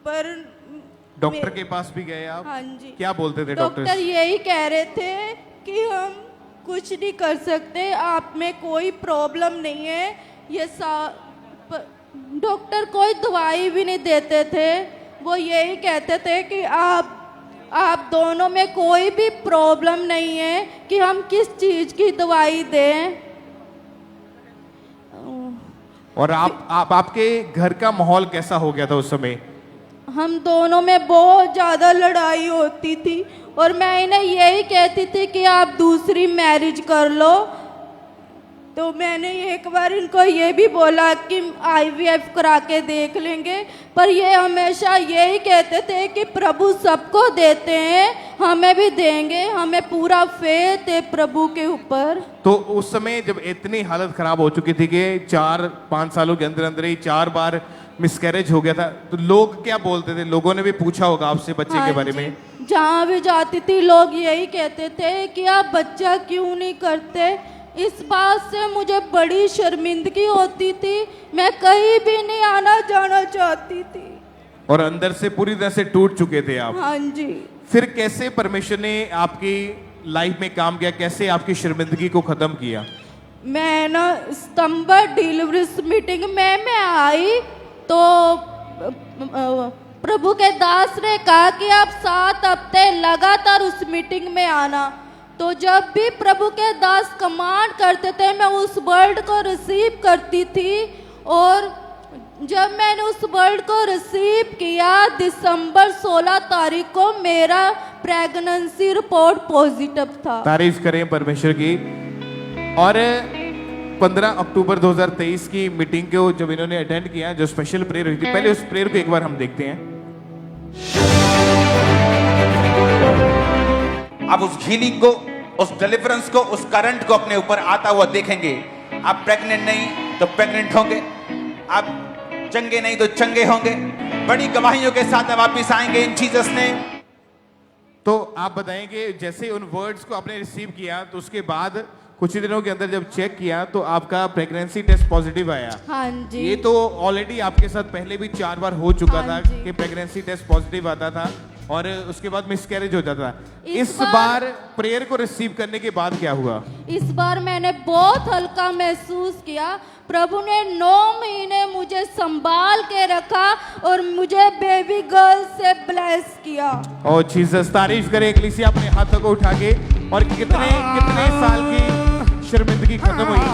पर डॉक्टर के पास भी गए आप? हाँ जी। क्या बोलते थे डॉक्टर? डॉक्टर यही कह रहे थे कि हम कुछ नहीं कर सकते, आप में कोई प्रॉब्लम नहीं है। ये डॉक्टर कोई दवाई भी नहीं देते थे, वो यही कहते थे कि आप दोनों में कोई भी प्रॉब्लम नहीं है कि हम किस चीज़ की दवाई दें। और आपके घर का माहौल कैसा हो गया था उस समय? हम दोनों में बहुत ज़्यादा लड़ाई होती थी और मैं इन्हें यही कहती थी कि आप दूसरी मैरिज कर लो। तो मैंने एक बार इनको ये भी बोला कि IVF करा के देख लेंगे, पर ये हमेशा यही कहते थे कि प्रभु सबको देते हैं, हमें भी देंगे, हमें पूरा फेथ है प्रभु के ऊपर। तो उस समय जब इतनी हालत खराब हो चुकी थी कि 4-5 सालों के अंदर अंदर ही 4 बार मिसकैरेज हो गया था, तो लोग क्या बोलते थे? लोगों ने भी पूछा होगा आपसे बच्चे हाँ के बारे जी, में? जहाँ भी जाती थी लोग यही कहते थे कि आप बच्चा क्यों नहीं करते। इस बात से मुझे बड़ी शर्मिंदगी होती थी, मैं कहीं भी नहीं आना जाना चाहती थी। और अंदर से पूरी तरह से टूट चुके थे आप। हाँ जी। फिर कैसे परमेश्वर ने आपकी लाइफ में काम किया, कैसे आपकी शर्मिंदगी को खत्म किया? मैं ना सितंबर डिलीवरी मीटिंग में मैं आई तो प्रभु के दास ने कहा कि आप 7 हफ्ते लगातार उस मीटिंग में आना। तो जब भी प्रभु के दास कमांड करते थे मैं उस वर्ड को रिसीव करती थी, और जब मैंने उस वर्ड को रिसीव किया दिसंबर 16 तारीख को मेरा प्रेगनेंसी रिपोर्ट पॉजिटिव था। तारीफ करें परमेश्वर की। और 15 अक्टूबर 2023 की मीटिंग को जब इन्होंने अटेंड किया, जो स्पेशल प्रेयर हुई थी, पहले उस प्रेयर को एक बार हम देखते हैं। आप उस हीलिंग को, उस डिलीवरेंस को, उस करंट को अपने ऊपर आता हुआ देखेंगे। आप प्रेग्नेंट नहीं तो प्रेग्नेंट होंगे, आप चंगे नहीं तो चंगे होंगे। बड़ी गवाहियों के साथ आप वापिस आएंगे इन जीसस ने। तो आप बताएंगे जैसे उन वर्ड्स को आपने रिसीव किया तो उसके बाद कुछ ही दिनों के अंदर जब चेक किया तो आपका प्रेगनेंसी टेस्ट पॉजिटिव आया। हाँ जी। ये तो ऑलरेडी आपके साथ पहले भी 4 बार हो चुका हाँ था जी। कि प्रेगनेंसी टेस्ट पॉजिटिव आता था और उसके बाद मिसकैरेज हो जाता था। इस बार प्रेयर को रिसीव करने के बाद क्या हुआ? इस बार मैंने बहुत हल्का महसूस किया। प्रभु ने 9 महीने मुझे संभाल के रखा और मुझे बेबी गर्ल से ब्लेस किया। ओ जीसस, तारीफ करें इक्लेसिया अपने हाथों को उठा के। और कितने साल की शर्मिंदगी खत्म हुई?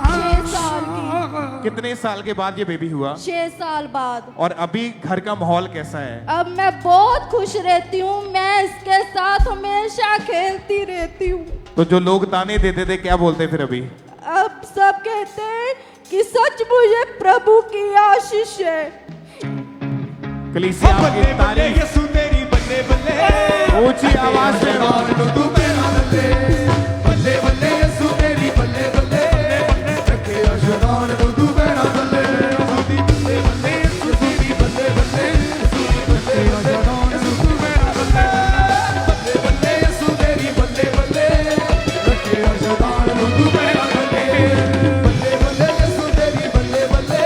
6 साल की। कितने साल के बाद ये बेबी हुआ? 6 साल बाद। और अभी घर का माहौल कैसा है? अब मैं बहुत खुश रहती हूँ, मैं इसके साथ हमेशा खेलती रहती हूँ। तो जो लोग ताने देते थे क्या बोलते फिर अभी? अब सब कहते हैं कि सच मुझे प्रभु की आशीष है। कलीसिया आपकी तारीफ यसु तेरी बल्ले बल्ले, ऊंची आवाज में बोलो। तू मेरा बल्ले बल्ले बल्ले, यसु तेरी बल्ले बल्ले, रखे अशदान तू मेरा बल्ले बल्ले बल्ले, यसु तेरी बल्ले बल्ले, रखे अशदान तू मेरा बल्ले बल्ले बल्ले, यसु तेरी बल्ले बल्ले, रखे अशदान तू मेरा बल्ले बल्ले बल्ले, यसु तेरी बल्ले बल्ले,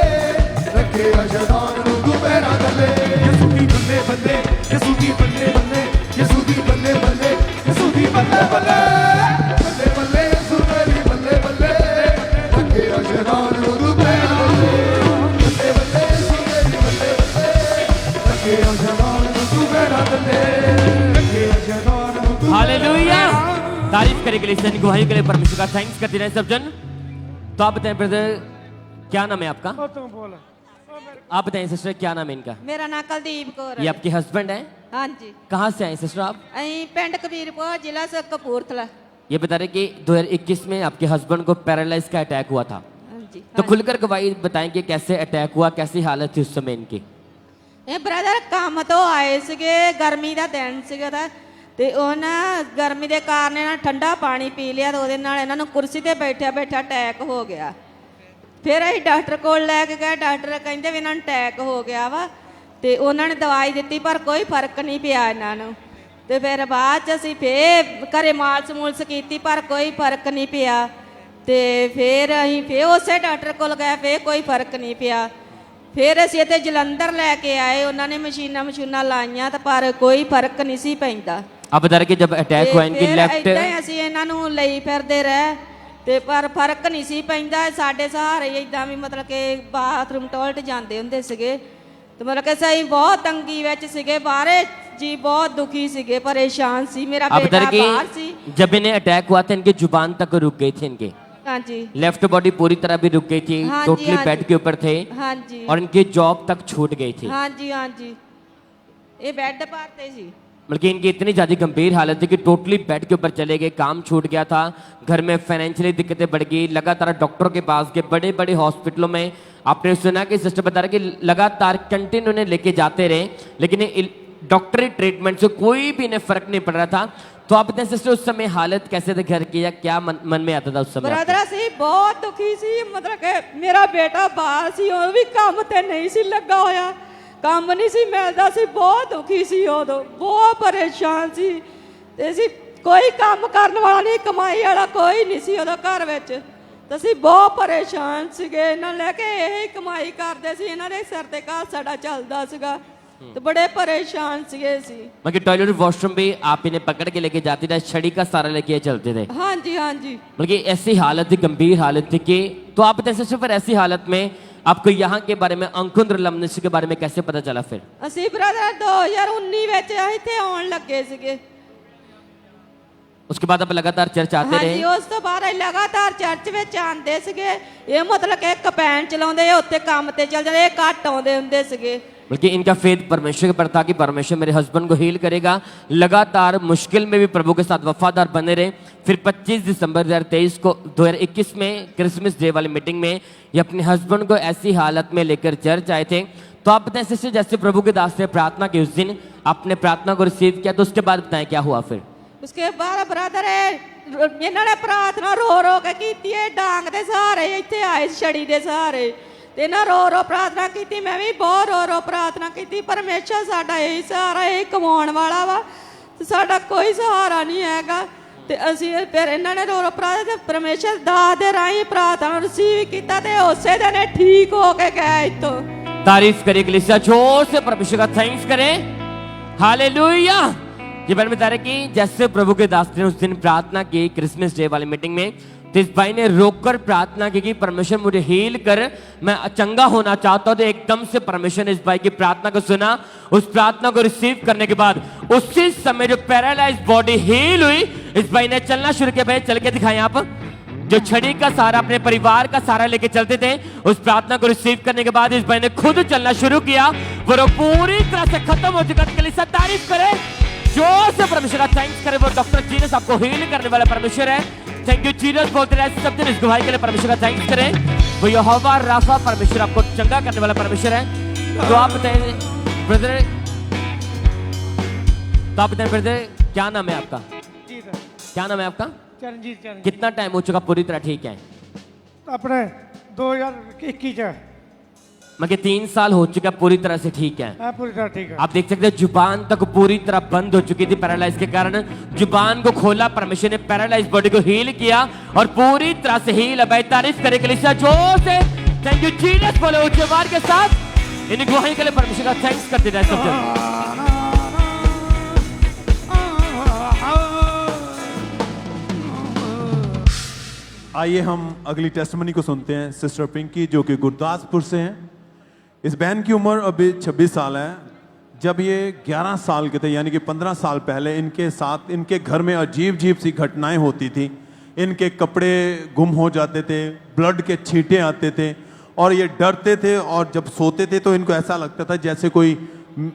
रखे अशदान तू मेरा बल्ले। यसु की बल्ले बल्ले, यसु की बल्ले बल्ले, यसु की बल्ले बल्ले, यसु की बल्ले बल्ले, बल्ले बल्ले, यसु तेरी बल्ले बल्ले, रखे अशदान तू मेरा बल्ले बल्ले बल्ले, यसु तेरी बल्ले बल्ले, रखे अशदान तू मेरा बल्ले, रखे अशदान तू। हालेलुया। तारीफ करें कलीसिया की गवाही के लिए परमेश्वर का थैंक्स करते रहे सब जन। तो आप बताएं ब्रदर, क्या नाम है आपका? आप बताएं सिस्टर, क्या नाम है इनका? मेरा नाम कुलदीप कौर ये आपके हस्बैंड है? हाँ जी। कहाँ से आए सिस्टर आप? अहीं पिंड कबीरपुर, जिला से कपूरथला। ये बता रहे कि 2021 में आपके हस्बैंड को पैरालाइज का अटैक हुआ था। हाँ जी। तो खुलकर गवाही बताएं कि कैसे अटैक हुआ, कैसी हालत थी उस समय इनकी? ਇਹ ਬ੍ਰਦਰ ਕੰਮ ਤੋਂ ਆਏ ਸੀਗੇ, ਗਰਮੀ ਦਾ ਦਿਨ ਸੀਗਾ ਤਾਂ ਤੇ ਉਹ ਨਾ ਗਰਮੀ ਦੇ ਕਾਰਨ ਇਹਨਾਂ ਠੰਡਾ ਪਾਣੀ ਪੀ ਲਿਆ ਤੇ ਉਹਦੇ ਨਾਲ ਇਹਨਾਂ ਨੂੰ ਕੁਰਸੀ ਤੇ ਬੈਠਿਆ ਬੈਠਾ ਅਟੈਕ ਹੋ ਗਿਆ। ਫਿਰ ਅਸੀਂ ਡਾਕਟਰ ਕੋਲ ਲੈ ਕੇ ਗਏ, ਡਾਕਟਰ ਕਹਿੰਦੇ ਵੀ ਇਹਨਾਂ ਨੂੰ ਅਟੈਕ ਹੋ ਗਿਆ ਵਾ ਤੇ ਉਹਨਾਂ ਨੇ ਦਵਾਈ ਦਿੱਤੀ ਪਰ ਕੋਈ ਫਰਕ ਨਹੀਂ ਪਿਆ ਇਹਨਾਂ ਨੂੰ। ਤੇ ਫਿਰ ਬਾਅਦ ਚ ਅਸੀਂ ਫੇਰ ਘਰੇ ਮਾਲਸ਼ ਮੂਲਸ਼ ਕੀਤੀ ਪਰ ਕੋਈ ਫਰਕ ਨਹੀਂ ਪਿਆ ਤੇ ਫਿਰ ਅਸੀਂ ਫੇਰ ਉਸੇ ਡਾਕਟਰ ਕੋਲ ਗਏ, ਫੇਰ ਕੋਈ ਫਰਕ ਨਹੀਂ ਪਿਆ। ਫਿਰ ਅਸੀਂ ਇੱਥੇ ਜਲੰਧਰ ਲੈ ਕੇ ਆਏ, ਉਹਨਾਂ ਨੇ ਮਸ਼ੀਨਾਂ ਲਾਈਆਂ ਤਾਂ ਪਰ ਕੋਈ ਫਰਕ ਨਹੀਂ ਸੀ ਪੈਂਦਾ। आप बता रहे कि जब अटैक हुआ इनकी लेफ्ट ਇਦਾਂ ਹੀ ਅਸੀਂ ਇਹਨਾਂ ਨੂੰ ਲਈ ਫਿਰਦੇ ਰਹੇ ਤੇ ਪਰ ਫਰਕ ਨਹੀਂ ਸੀ ਪੈਂਦਾ ਸਾਡੇ ਸਹਾਰੇ ਇਦਾਂ ਵੀ ਮਤਲਬ ਕਿ ਬਾਥਰੂਮ ਟਾਇਲਟ ਜਾਂਦੇ ਹੁੰਦੇ ਸੀਗੇ ਤੇ ਮਤਲਬ ਕਿ ਸਹੀ ਬਹੁਤ ਤੰਗੀ ਵਿੱਚ ਸੀਗੇ ਬਾਹਰੇ जी बहुत दुखी सीगे परेशान सी मेरा आप बता बेटा रहे बाहर सी कि जब इन्हें अटैक हुआ था इनके जुबान तक रुक गए थे इनके हाँ जी लेफ्ट बॉडी पूरी तरह भी रुक गई थी हाँ जी, टोटली हाँ बेड जी। के ऊपर थे हाँ जी और इनकी जॉब तक छूट गई थी हाँ जी हाँ जी ये बेड पर थे जी बल्कि इनकी इतनी ज्यादा गंभीर हालत थी कि टोटली बेड के ऊपर चले गए काम छूट गया था घर में फाइनेंशियली दिक्कतें बढ़ गई लगातार डॉक्टरों के पास गए बड़े बड़े हॉस्पिटलों में आपने सुना कि सिस्टर बता रहे कि लगातार कंटिन्यू उन्हें लेके जाते रहे लेकिन डॉक्टरी ट्रीटमेंट से कोई भी इन्हें फर्क नहीं पड़ रहा था तो आप बताएं सिस्टर उस समय हालत कैसे थे घर की या क्या मन में आता था उस समय ब्रदर सी बहुत दुखी सी मतलब कि मेरा बेटा बाहर सी ਉਹ ਵੀ ਕੰਮ ਤੇ ਨਹੀਂ ਸੀ ਲੱਗਾ ਹੋਇਆ ਕੰਮ ਨਹੀਂ ਸੀ ਮਿਲਦਾ ਸੀ ਬਹੁਤ ਦੁਖੀ ਸੀ ਉਦੋਂ ਬਹੁਤ ਪਰੇਸ਼ਾਨ ਸੀ ਤੇ ਅਸੀਂ ਕੋਈ ਕੰਮ ਕਰਨ ਵਾਲਾ ਨਹੀਂ ਕਮਾਈ ਵਾਲਾ ਕੋਈ ਨਹੀਂ ਸੀ ਉਦੋਂ ਘਰ ਵਿੱਚ ਤੇ ਅਸੀਂ ਬਹੁਤ ਪਰੇਸ਼ਾਨ ਸੀਗੇ ਇਹਨਾਂ ਲੈ ਕੇ ਇਹ ਕਮਾਈ ਕਰਦੇ ਸੀ ਇਹਨਾਂ ਦੇ ਸਿਰ ਤੇ ਘਰ ਸਾਡਾ ਚੱਲਦਾ ਸੀਗਾ तो बड़े परेशान सीगे सी मगर टॉयलेट वॉशरूम भी आप इन्हें पकड़ के लेके जाती थे छड़ी का सारा लेके चलते थे हाँ जी हाँ जी बल्कि ऐसी हालत थी गंभीर हालत थी कि तो आप बताएं सिस्टर फिर ऐसी हालत में आपको यहाँ के बारे में अंकुंद्र लमनिश के बारे में कैसे पता चला फिर ਅਸੀਂ ਬ੍ਰਦਰ 2019 ਵਿੱਚ ਇੱਥੇ ਆਉਣ ਲੱਗੇ ਸੀਗੇ उसके बाद आप लगातार चर्च आते ਹਾਂਜੀ रहे ਉਸ ਤੋਂ ਬਾਅਦ ਅਸੀਂ ਲਗਾਤਾਰ ਚਰਚ ਵਿੱਚ ਆਉਂਦੇ ਸੀਗੇ ਇਹ ਮਤਲਬ ਕਿ ਕਪੈਨ ਚਲਾਉਂਦੇ ਉੱਥੇ ਕੰਮ ਤੇ ਚੱਲ ਜਾਂਦੇ ਇਹ ਘੱਟ ਆਉਂਦੇ ਹੁੰਦੇ ਸੀਗੇ बल्कि इनका फेथ परमेश्वर पर था कि परमेश्वर मेरे हस्बैंड को हील करेगा लगातार मुश्किल में भी प्रभु के साथ वफादार बने रहे फिर 25 दिसंबर 2023 को 2021 में क्रिसमस डे वाली मीटिंग में ये अपने हस्बैंड को ऐसी हालत में लेकर चर्च आए थे तो आप बताएं सिस्टर जैसे प्रभु के दास ने प्रार्थना की उस दिन आपने प्रार्थना को रिसीव किया तो उसके बाद बताएं क्या हुआ फिर ਉਸਕੇ ਬਾਅਦ ਬ੍ਰਦਰ ਇਹਨਾਂ ਨੇ ਪ੍ਰਾਰਥਨਾ ਰੋ ਰੋ ਕੇ ਕੀਤੀ ਹੈ ਡਾਂਗ ਦੇ ਸਹਾਰੇ ਇੱਥੇ ਆਏ ਛੜੀ ਦੇ ਸਹਾਰੇ ਤੇ ਇਹਨਾਂ ਰੋ ਰੋ ਪ੍ਰਾਰਥਨਾ ਕੀਤੀ ਮੈਂ ਵੀ ਬਹੁਤ ਰੋ ਰੋ ਪ੍ਰਾਰਥਨਾ ਕੀਤੀ ਪਰਮੇਸ਼ਰ ਸਾਡਾ ਇਹੀ ਸਹਾਰਾ ਇਹ ਕਮਾਉਣ ਵਾਲਾ ਵਾ ਤੇ ਸਾਡਾ ਕੋਈ ਸਹਾਰਾ ਨਹੀਂ ਹੈਗਾ ਤੇ ਅਸੀਂ ਫਿਰ ਇਹਨਾਂ ਨੇ ਰੋ ਰੋ ਪ੍ਰਾਰਥਨਾ ਪਰਮੇਸ਼ਰ ਦਾਸ ਦੇ ਰਾਹੀਂ ਪ੍ਰਾਰਥਨਾ ਰਿਸੀਵ ਕੀਤਾ ਤੇ ਉਸੇ ਦਿਨ ਇਹ ਠੀਕ ਹੋ ਕੇ ਗਏ ਇੱਥੋਂ तारीफ करें कलीसिया जोर से परमेश्वर का थैंक्स करें हालेलुया ये बहन बता रहे कि जैसे प्रभु के दास ने उस दिन प्रार्थना की क्रिसमस डे वाली मीटिंग में तो इस भाई ने रोककर प्रार्थना की कि परमेश्वर मुझे हील कर मैं चंगा होना चाहता हूं तो एकदम से परमेश्वर ने इस भाई की प्रार्थना को सुना उस प्रार्थना को रिसीव करने के बाद उसी समय जो पैरालाइज बॉडी हील हुई इस भाई ने चलना शुरू किया भाई चल के दिखाएं आप जो छड़ी का सहारा अपने परिवार का सहारा लेके चलते थे उस प्रार्थना को रिसीव करने के बाद इस भाई ने खुद चलना शुरू किया वो पूरी तरह से खत्म हो चुका के लिए तारीफ करे जोर से परमेश्वर का थैंक्स करें वो डॉक्टर जीसस आपको हील करने वाला परमेश्वर है थैंक यू जीसस बोलते रहे सब दिन इस गवाही के लिए परमेश्वर का थैंक्स करें वो यहोवा राफा परमेश्वर आपको चंगा करने वाला परमेश्वर है तो आप बताएं ब्रदर क्या नाम है आपका जी सर क्या नाम है आपका चरणजीत कितना टाइम हो चुका पूरी तरह ठीक है अपने 2021 ਚ मगर 3 साल हो चुका पूरी तरह से ठीक है पूरी तरह ठीक है आप देख सकते हैं जुबान तक पूरी तरह बंद हो चुकी थी पैरालाइज के कारण जुबान को खोला परमेश्वर ने पैरालाइज बॉडी को हील किया और पूरी तरह से हील है भाई तारीफ करे कलीसिया जोर से थैंक यू जीसस बोले ऊंचे आवाज के साथ इन गवाही के लिए परमेश्वर का थैंक्स करते रहे सब जन आइए हम अगली टेस्टमनी को सुनते हैं सिस्टर पिंकी जो कि गुरदासपुर से हैं इस बहन की उम्र अभी 26 साल है जब ये 11 साल के थे यानी कि 15 साल पहले इनके साथ इनके घर में अजीब अजीब सी घटनाएं होती थी इनके कपड़े गुम हो जाते थे ब्लड के छींटे आते थे और ये डरते थे और जब सोते थे तो इनको ऐसा लगता था जैसे कोई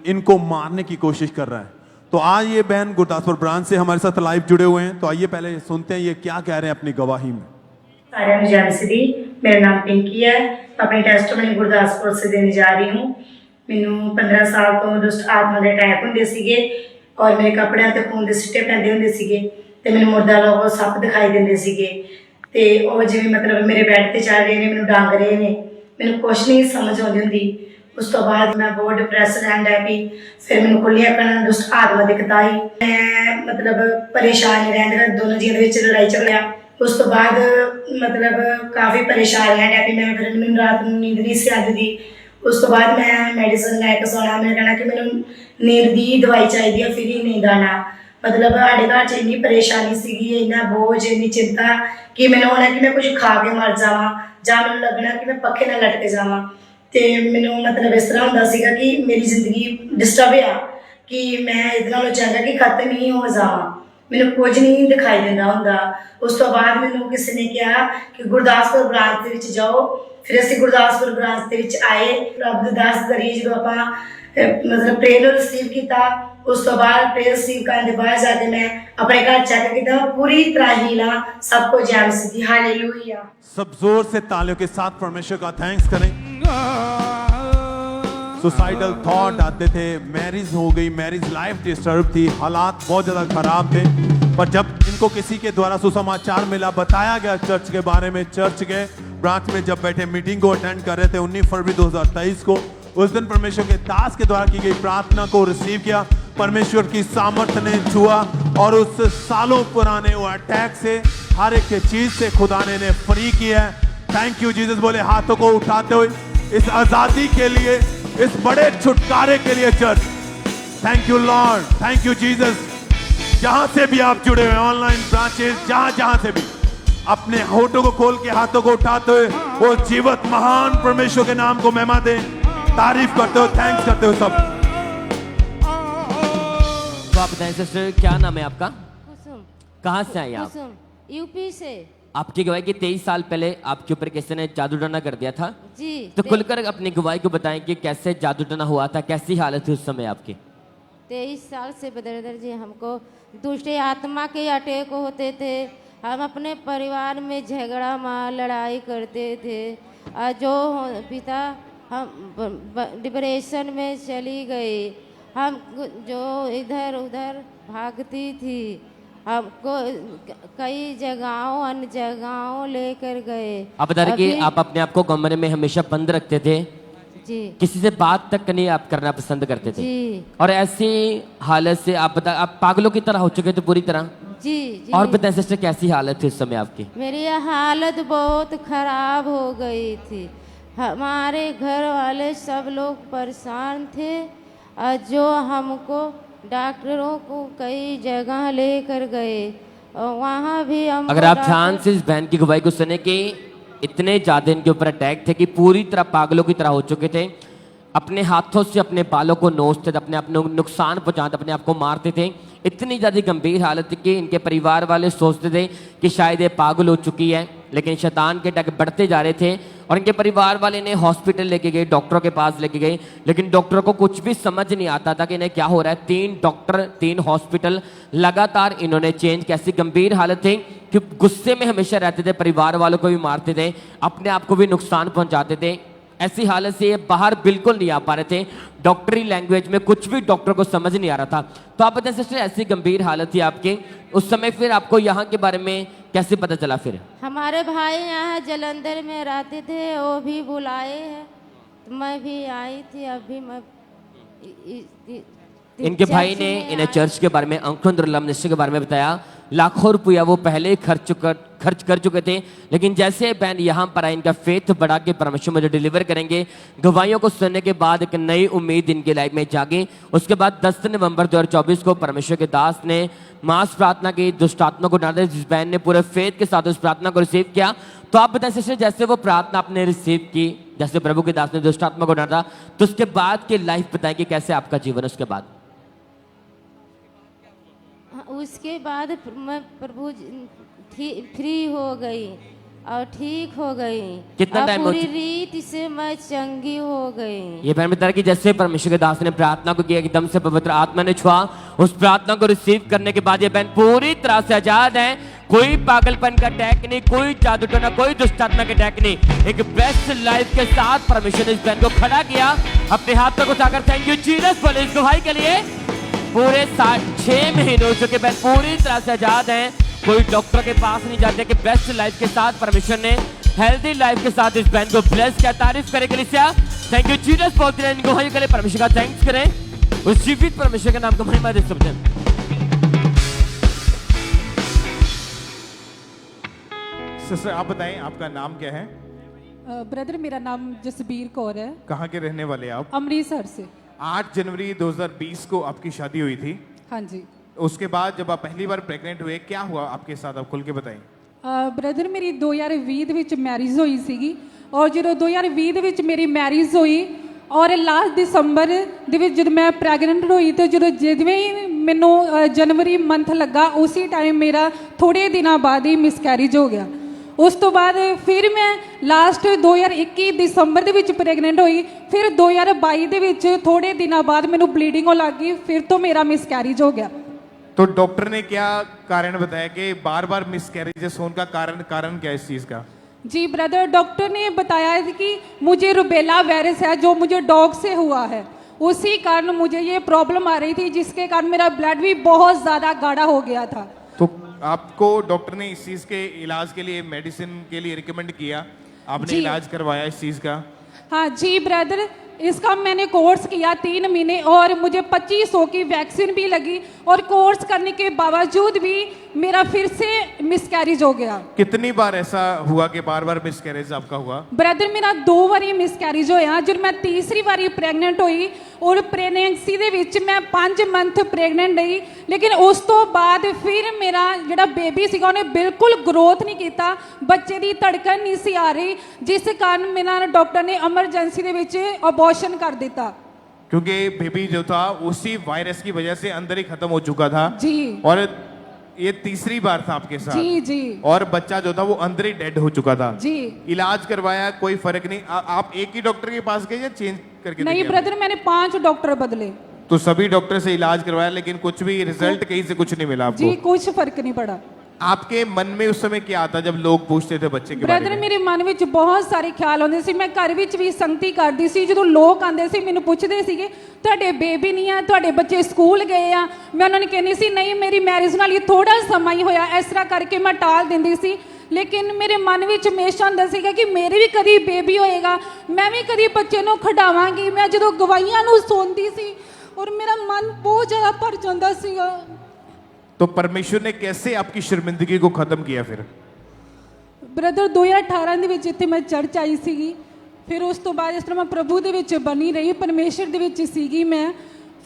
इनको मारने की कोशिश कर रहा है तो आज ये बहन गुरदासपुर ब्रांच से हमारे साथ लाइव जुड़े हुए हैं तो आइए पहले सुनते हैं ये क्या कह रहे हैं अपनी गवाही में सारे जानसी मेरा नाम पिंकी है अपनी टेस्टमनी गुरदासपुर से देने जा रही हूँ मैनू 15 साल तो दुष्ट आत्मा के अटैक होंगे सीगे और मेरे कपड़े ते खून के सिट्टे पैंदे होंगे सीगे ते मैनू मुर्दा लोग सप दिखाई देंगे सीगे ते वो जिवें मतलब मेरे बैड ते चल रहे ने मैनू डंग रहे ने मैनू कुछ नहीं समझ आती होंगी उस तो बाद मैं बहुत डिप्रैस रहन लग पई फिर मैनू खुलिया करन दुष्ट आत्मा दिखता ही मैं मतलब परेशान रहंदे दोनों जियां दे विच लड़ाई झगड़ा उस तो बाद मतलब काफ़ी परेशान रहन लग पई मैं फिर मैनू रात नूं नींद नहीं सी आती थी उस तो बाद मैं मेडिसिन लैके सोना मैंने कहना कि मैनू नींद की दवाई चाहिए फिर ही नींद आना मतलब ਸਾਡੇ ਘਰ 'ਚ ਇੰਨੀ ਪਰੇਸ਼ਾਨੀ ਸੀਗੀ, ਇੰਨਾ ਬੋਝ, ਇੰਨੀ ਚਿੰਤਾ ਕਿ ਮੈਨੂੰ ਹੋਣਾ ਕਿ ਮੈਂ ਕੁਝ ਖਾ ਕੇ ਮਰ ਜਾਵਾਂ ਜਾਂ ਮੈਨੂੰ ਲੱਗਣਾ ਕਿ ਮੈਂ ਪੱਖੇ ਨਾਲ ਲਟਕ ਜਾਵਾਂ। ਤੇ ਮੈਨੂੰ ਮਤਲਬ ਇਸ ਤਰ੍ਹਾਂ ਹੁੰਦਾ ਸੀਗਾ ਕਿ ਮੇਰੀ ਜ਼ਿੰਦਗੀ ਡਿਸਟਰਬ ਆ, ਕਿ ਮੈਂ ਇਹਦੇ ਨਾਲੋਂ ਚੰਗਾ ਕਿ ਖਤਮ ਹੀ ਹੋ ਜਾਵਾਂ, ਮੈਨੂੰ ਕੁਝ ਨਹੀਂ ਦਿਖਾਈ ਦਿੰਦਾ ਹੁੰਦਾ। ਉਸ ਤੋਂ ਬਾਅਦ ਮੈਨੂੰ ਕਿਸੇ ਨੇ ਕਿਹਾ ਕਿ ਗੁਰਦਾਸਪੁਰ ਬ੍ਰਾਂਚ ਦੇ ਵਿੱਚ ਜਾਓ। ਫਿਰ ਅਸੀਂ ਗੁਰਦਾਸਪੁਰ ਬ੍ਰਾਂਚ ਦੇ ਵਿੱਚ ਆਏ। ਰੱਬ ਦੇ ਦਾਸ ਜ਼ਰੀਏ ਜਦੋਂ ਆਪਾਂ ਮਤਲਬ ਪ੍ਰੇਅਰ ਨੂੰ ਰਿਸੀਵ ਕੀਤਾ, ਉਸ ਤੋਂ ਬਾਅਦ ਪ੍ਰੇਅਰ ਰਿਸੀਵ ਕਰਨ ਦੇ ਬਾਅਦ ਜਾ ਕੇ ਮੈਂ ਆਪਣੇ ਘਰ ਚੈੱਕ ਕੀਤਾ, पूरी तरह हीला, सब कुछ जय मसीह दी। हालेलुया। सब जोर से तालियों के साथ परमेश्वर का थैंक्स करें। सुसाइडल थॉट आते थे, मैरिज हो गई, मैरिज लाइफ डिस्टर्ब थी, हालात बहुत ज़्यादा खराब थे। पर जब इनको किसी के द्वारा सुसमाचार मिला, बताया गया चर्च के बारे में, चर्च गए, ब्रांच में जब बैठे मीटिंग को अटेंड कर रहे थे 19 फरवरी 2023 को, उस दिन परमेश्वर के दास के द्वारा की गई प्रार्थना को रिसीव किया। परमेश्वर की सामर्थ्य ने छुआ और उस सालों पुराने वो अटैक से, हर एक चीज से खुदा ने फ्री किया है। थैंक यू जीसस बोले हाथों को उठाते हुए इस आजादी के लिए, इस बड़े छुटकारे के लिए church. Thank you Lord, thank you Jesus. जहां से भी आप जुड़े हुए, ऑनलाइन ब्रांचेस, जहां से भी, अपने होठों को खोल के हाथों को उठाते हुए वो जीवत महान परमेश्वर के नाम को महिमा दें, तारीफ करते हो, थैंक्स करते हो सब। तो आप बताएं सिस्टर, क्या नाम है आपका? कुसुम। कहाँ से आई आप? कुसुम, यूपी से। आपकी गवाही कि 23 साल पहले आपके ऊपर किसी ने जादू टोना कर दिया था। जी। तो खुलकर अपनी गवाही को बताएं कि कैसे जादू टोना हुआ था, कैसी हालत थी उस समय आपकी? 23 साल से ब्रदर जी हमको दुष्ट आत्मा के अटैक होते थे। हम अपने परिवार में झगड़ा मार लड़ाई करते थे। जो पिता हम डिप्रेशन में चली गई, हम जो इधर उधर भागती थी, हमको कई जगहों अन्य जगहों लेकर गए। आप बता रहे कि आप अपने आप को कमरे में हमेशा बंद रखते थे जी, किसी से बात तक नहीं आप करना पसंद करते थे जी। और ऐसी हालत से आप आप पागलों की तरह हो चुके थे पूरी तरह। जी जी। और बताएं सिस्टर, कैसी हालत थी उस समय आपकी? मेरी हालत बहुत खराब हो गई थी। हमारे घर वाले सब लोग परेशान थे और जो हमको डॉक्टरों को कई जगह लेकर गए और वहाँ भी हम अगर आप ध्यान से इस बहन की गवाही को सुने कि इतने ज्यादा इनके ऊपर अटैक थे कि पूरी तरह पागलों की तरह हो चुके थे, अपने हाथों से अपने बालों को नोचते थे, अपने आप नुकसान पहुंचाते, अपने आप को मारते थे। इतनी ज़्यादा गंभीर हालत थी कि इनके परिवार वाले सोचते थे कि शायद ये पागल हो चुकी है, लेकिन शैतान के अटैक बढ़ते जा रहे थे और इनके परिवार वाले इन्हें हॉस्पिटल लेके गए, डॉक्टरों के पास लेके गए, लेकिन डॉक्टरों को कुछ भी समझ नहीं आता था कि इन्हें क्या हो रहा है। 3 डॉक्टर 3 हॉस्पिटल लगातार इन्होंने चेंज। कैसी गंभीर हालत थी कि गुस्से में हमेशा रहते थे, परिवार वालों को भी मारते थे, अपने आप को भी नुकसान पहुंचाते थे। ऐसी हालत से ये बाहर बिल्कुल नहीं आ पा रहे थे। डॉक्टरी लैंग्वेज में कुछ भी डॉक्टर को समझ नहीं आ रहा था। तो आप बताएं सिस्टर, ऐसी गंभीर हालत थी आपकी उस समय, फिर आपको यहाँ के बारे में कैसे पता चला? फिर हमारे भाई यहाँ जलंधर में रहते थे, वो भी बुलाए हैं तो मैं भी आई थी। अभी मैं इनके भाई ने इन्हें चर्च के बारे में, अंकुर मिनिस्ट्री के बारे में बताया। लाखों रुपया वो पहले ही खर्च कर चुके थे, लेकिन जैसे बहन यहाँ पर आए, इनका फेथ बढ़ा के परमेश्वर मुझे डिलीवर करेंगे। गवाहियों को सुनने के बाद एक नई उम्मीद इनके लाइफ में जागी। उसके बाद 10 नवंबर 2024 को परमेश्वर के दास ने मास प्रार्थना की, दुष्ट आत्मा को डाला, जिस बहन ने पूरे फेथ के साथ उस प्रार्थना को रिसीव किया। तो आप बताएं सिस्टर, जैसे वो प्रार्थना आपने रिसीव की, जैसे प्रभु के दास ने दुष्ट आत्मा को डाला, तो उसके बाद की लाइफ बताएं कि कैसे आपका जीवन उसके बाद? उसके बाद मैं प्रभु फ्री हो गई और ठीक हो गई। कितना टाइम? पूरी रीत से मैं चंगी हो गई। ये बहन बता रही कि जैसे परमेश्वर के दास ने प्रार्थना को किया, एकदम से पवित्र आत्मा ने छुआ। उस प्रार्थना को रिसीव करने के बाद ये बहन पूरी तरह से आजाद है। कोई पागलपन का अटैक नहीं, कोई जादू टोना, कोई दुष्ट आत्मा का अटैक नहीं। एक बेस्ट लाइफ के साथ परमेश्वर ने इस बहन को खड़ा किया। अपने हाथों को उठाकर थैंक यू जीसस बोले इस गवाही के लिए। पूरे 6 महीने हो चुके, बहन पूरी तरह से आजाद हैं। कोई डॉक्टर के पास नहीं जाते कि बेस्ट लाइफ के साथ परमेश्वर ने हेल्दी लाइफ के साथ इस बहन को ब्लेस किया। तारीफ करें कलीसिया, थैंक यू जीसस बोलते हैं इनको, के लिए परमेश्वर का थैंक्स करें। उस जीवित परमेश्वर के नाम को महिमा दे सकते हैं। सिस्टर आप बताएं, आपका नाम क्या है? ब्रदर मेरा नाम जसबीर कौर है। कहाँ के रहने वाले आप? अमृतसर से। 8 जनवरी 2020 को आपकी शादी हुई थी। हाँ जी। उसके बाद जब आप पहली बार प्रेग्नेंट हुए क्या हुआ आपके साथ, आप खुल के बताएं। ਬ੍ਰਦਰ ਮੇਰੀ 2020 ਦੇ ਵਿੱਚ ਮੈਰਿਜ ਹੋਈ ਸੀਗੀ ਔਰ ਜਦੋਂ 2020 ਦੇ ਵਿੱਚ ਮੇਰੀ ਮੈਰਿਜ ਹੋਈ ਔਰ ਲਾਸਟ ਦਸੰਬਰ ਦੇ ਵਿੱਚ ਜਦੋਂ ਮੈਂ ਪ੍ਰੈਗਨੈਂਟ ਹੋਈ ਤੇ ਜਦੋਂ ਜਿਵੇਂ ਹੀ ਮੈਨੂੰ ਜਨਵਰੀ ਮੰਥ ਲੱਗਾ ਉਸੇ ਟਾਈਮ ਮੇਰਾ ਥੋੜੇ ਦਿਨਾਂ ਬਾਅਦ ਹੀ ਮਿਸਕੈਰੇਜ ਹੋ ਗਿਆ। ਉਸ ਤੋਂ ਬਾਅਦ ਫਿਰ ਮੈਂ ਲਾਸਟ 2021 ਦਸੰਬਰ ਦੇ ਵਿੱਚ ਪ੍ਰੈਗਨੈਂਟ ਹੋਈ, ਫਿਰ 2022 ਦੇ ਵਿੱਚ ਥੋੜੇ ਦਿਨਾਂ ਬਾਅਦ ਮੈਨੂੰ ਬਲੀਡਿੰਗ ਹੋ ਲੱਗ ਗਈ, ਫਿਰ ਤੋਂ ਮੇਰਾ ਮਿਸਕੈਰੇਜ ਹੋ ਗਿਆ। तो डॉक्टर ने क्या कारण बताया कि बार बार मिसकैरेजेस होने का कारण क्या है इस चीज का? जी ब्रदर, डॉक्टर ने बताया है कि मुझे रुबेला वायरस है जो मुझे डॉग से हुआ है, उसी कारण मुझे ये प्रॉब्लम आ रही थी जिसके कारण मेरा ब्लड भी बहुत ज़्यादा गाढ़ा हो गया था। तो आपको डॉक्टर ने इस चीज़ के इलाज के लिए मेडिसिन के लिए रिकमेंड किया, आपने इलाज करवाया इस चीज़ का? हाँ जी ब्रदर, इसका मैंने कोर्स किया 3 महीने और मुझे 2500 की वैक्सीन भी लगी और कोर्स करने के बावजूद भी मेरा फिर से मिसकैरेज हो गया। कितनी बार ऐसा हुआ कि बार बार मिसकैरेज आपका हुआ? ब्रदर मेरा 2 ਵਾਰੀ मिसकैरेज होया, जब मैं तीसरी वारी ਪ੍ਰੈਗਨੈਂਟ ਹੋਈ और ਪ੍ਰੈਗਨੈਂਸੀ ਦੇ ਵਿੱਚ मैं 5 ਮੰਥ ਪ੍ਰੈਗਨੈਂਟ ਰਹੀ, लेकिन ਉਸ ਤੋਂ ਬਾਅਦ ਫਿਰ ਮੇਰਾ ਜਿਹੜਾ ਬੇਬੀ ਸੀਗਾ ਉਹਨੇ ਬਿਲਕੁਲ ਗਰੋਥ ਨਹੀਂ ਕੀਤਾ, ਬੱਚੇ ਦੀ ਧੜਕਣ ਨਹੀਂ ਸੀ ਆ ਰਹੀ, ਜਿਸ ਕਾਰਨ ਮੇਰਾ ਡਾਕਟਰ ਨੇ ਐਮਰਜੈਂਸੀ ਦੇ ਵਿੱਚ ਅਬੋਰਸ਼ਨ ਕਰ ਦਿੱਤਾ। क्योंकि बेबी जो था उसी वायरस की वजह से अंदर ही खत्म हो चुका था जी, और ये तीसरी बार था आपके साथ। जी जी, और बच्चा जो था वो अंदर ही डेड हो चुका था जी। इलाज करवाया, कोई फर्क नहीं। आप एक ही डॉक्टर के पास गए या चेंज करके? नहीं ब्रदर, मैंने 5 डॉक्टर बदले। तो सभी डॉक्टर से इलाज करवाया लेकिन कुछ भी रिजल्ट कहीं से कुछ नहीं मिला आपको? जी, कुछ फर्क नहीं पड़ा। आपके मन में उस समय क्या आता जब लोग पूछते थे बच्चे के बारे ब्रदर में? मेरे मन ਵਿੱਚ ਬਹੁਤ ਸਾਰੇ ਖਿਆਲ ਆਉਂਦੇ ਸੀ, ਮੈਂ ਘਰ ਵਿੱਚ ਵੀ ਸੰਗਤੀ ਕਰਦੀ ਸੀ, ਜਦੋਂ ਲੋਕ ਆਉਂਦੇ ਸੀ ਮੈਨੂੰ ਪੁੱਛਦੇ ਸੀਗੇ ਤੁਹਾਡੇ ਬੇਬੀ ਨਹੀਂ ਆ, ਤੁਹਾਡੇ ਬੱਚੇ ਸਕੂਲ ਗਏ ਆ, ਮੈਂ ਉਹਨਾਂ ਨੂੰ ਕਹਿੰਦੀ ਸੀ ਨਹੀਂ ਮੇਰੀ ਮੈਰਿਜ ਨਾਲ ਹੀ ਥੋੜਾ ਸਮਾਂ ਹੀ ਹੋਇਆ, ਇਸ ਤਰ੍ਹਾਂ ਕਰਕੇ ਮੈਂ ਟਾਲ ਦਿੰਦੀ ਸੀ। ਲੇਕਿਨ ਮੇਰੇ ਮਨ ਵਿੱਚ ਹਮੇਸ਼ਾ ਹੁੰਦਾ ਸੀਗਾ ਕਿ ਮੇਰੇ ਵੀ ਕਦੀ ਬੇਬੀ ਹੋਏਗਾ, ਮੈਂ ਵੀ ਕਦੀ ਬੱਚੇ ਨੂੰ ਖਿਡਾਵਾਂਗੀ। ਮੈਂ ਜਦੋਂ ਗਵਾਹੀਆਂ ਨੂੰ ਸੁਣਦੀ ਸੀ ਔਰ ਮੇਰਾ ਮਨ ਬਹੁਤ ਜ਼ਿਆਦਾ ਭਰ ਜਾਂਦਾ ਸੀਗਾ। तो परमेश्वर ने कैसे आपकी शर्मिंदगी को खत्म किया फिर? ਬ੍ਰਦਰ 2018 ਦੇ ਵਿੱਚ ਇੱਥੇ ਮੈਂ ਚਰਚ ਆਈ ਸੀਗੀ, ਫਿਰ ਉਸ ਤੋਂ ਬਾਅਦ ਇਸ ਤਰ੍ਹਾਂ ਮੈਂ ਪ੍ਰਭੂ ਦੇ ਵਿੱਚ ਬਣੀ ਰਹੀ, ਪਰਮੇਸ਼ਰ ਦੇ ਵਿੱਚ ਸੀਗੀ ਮੈਂ।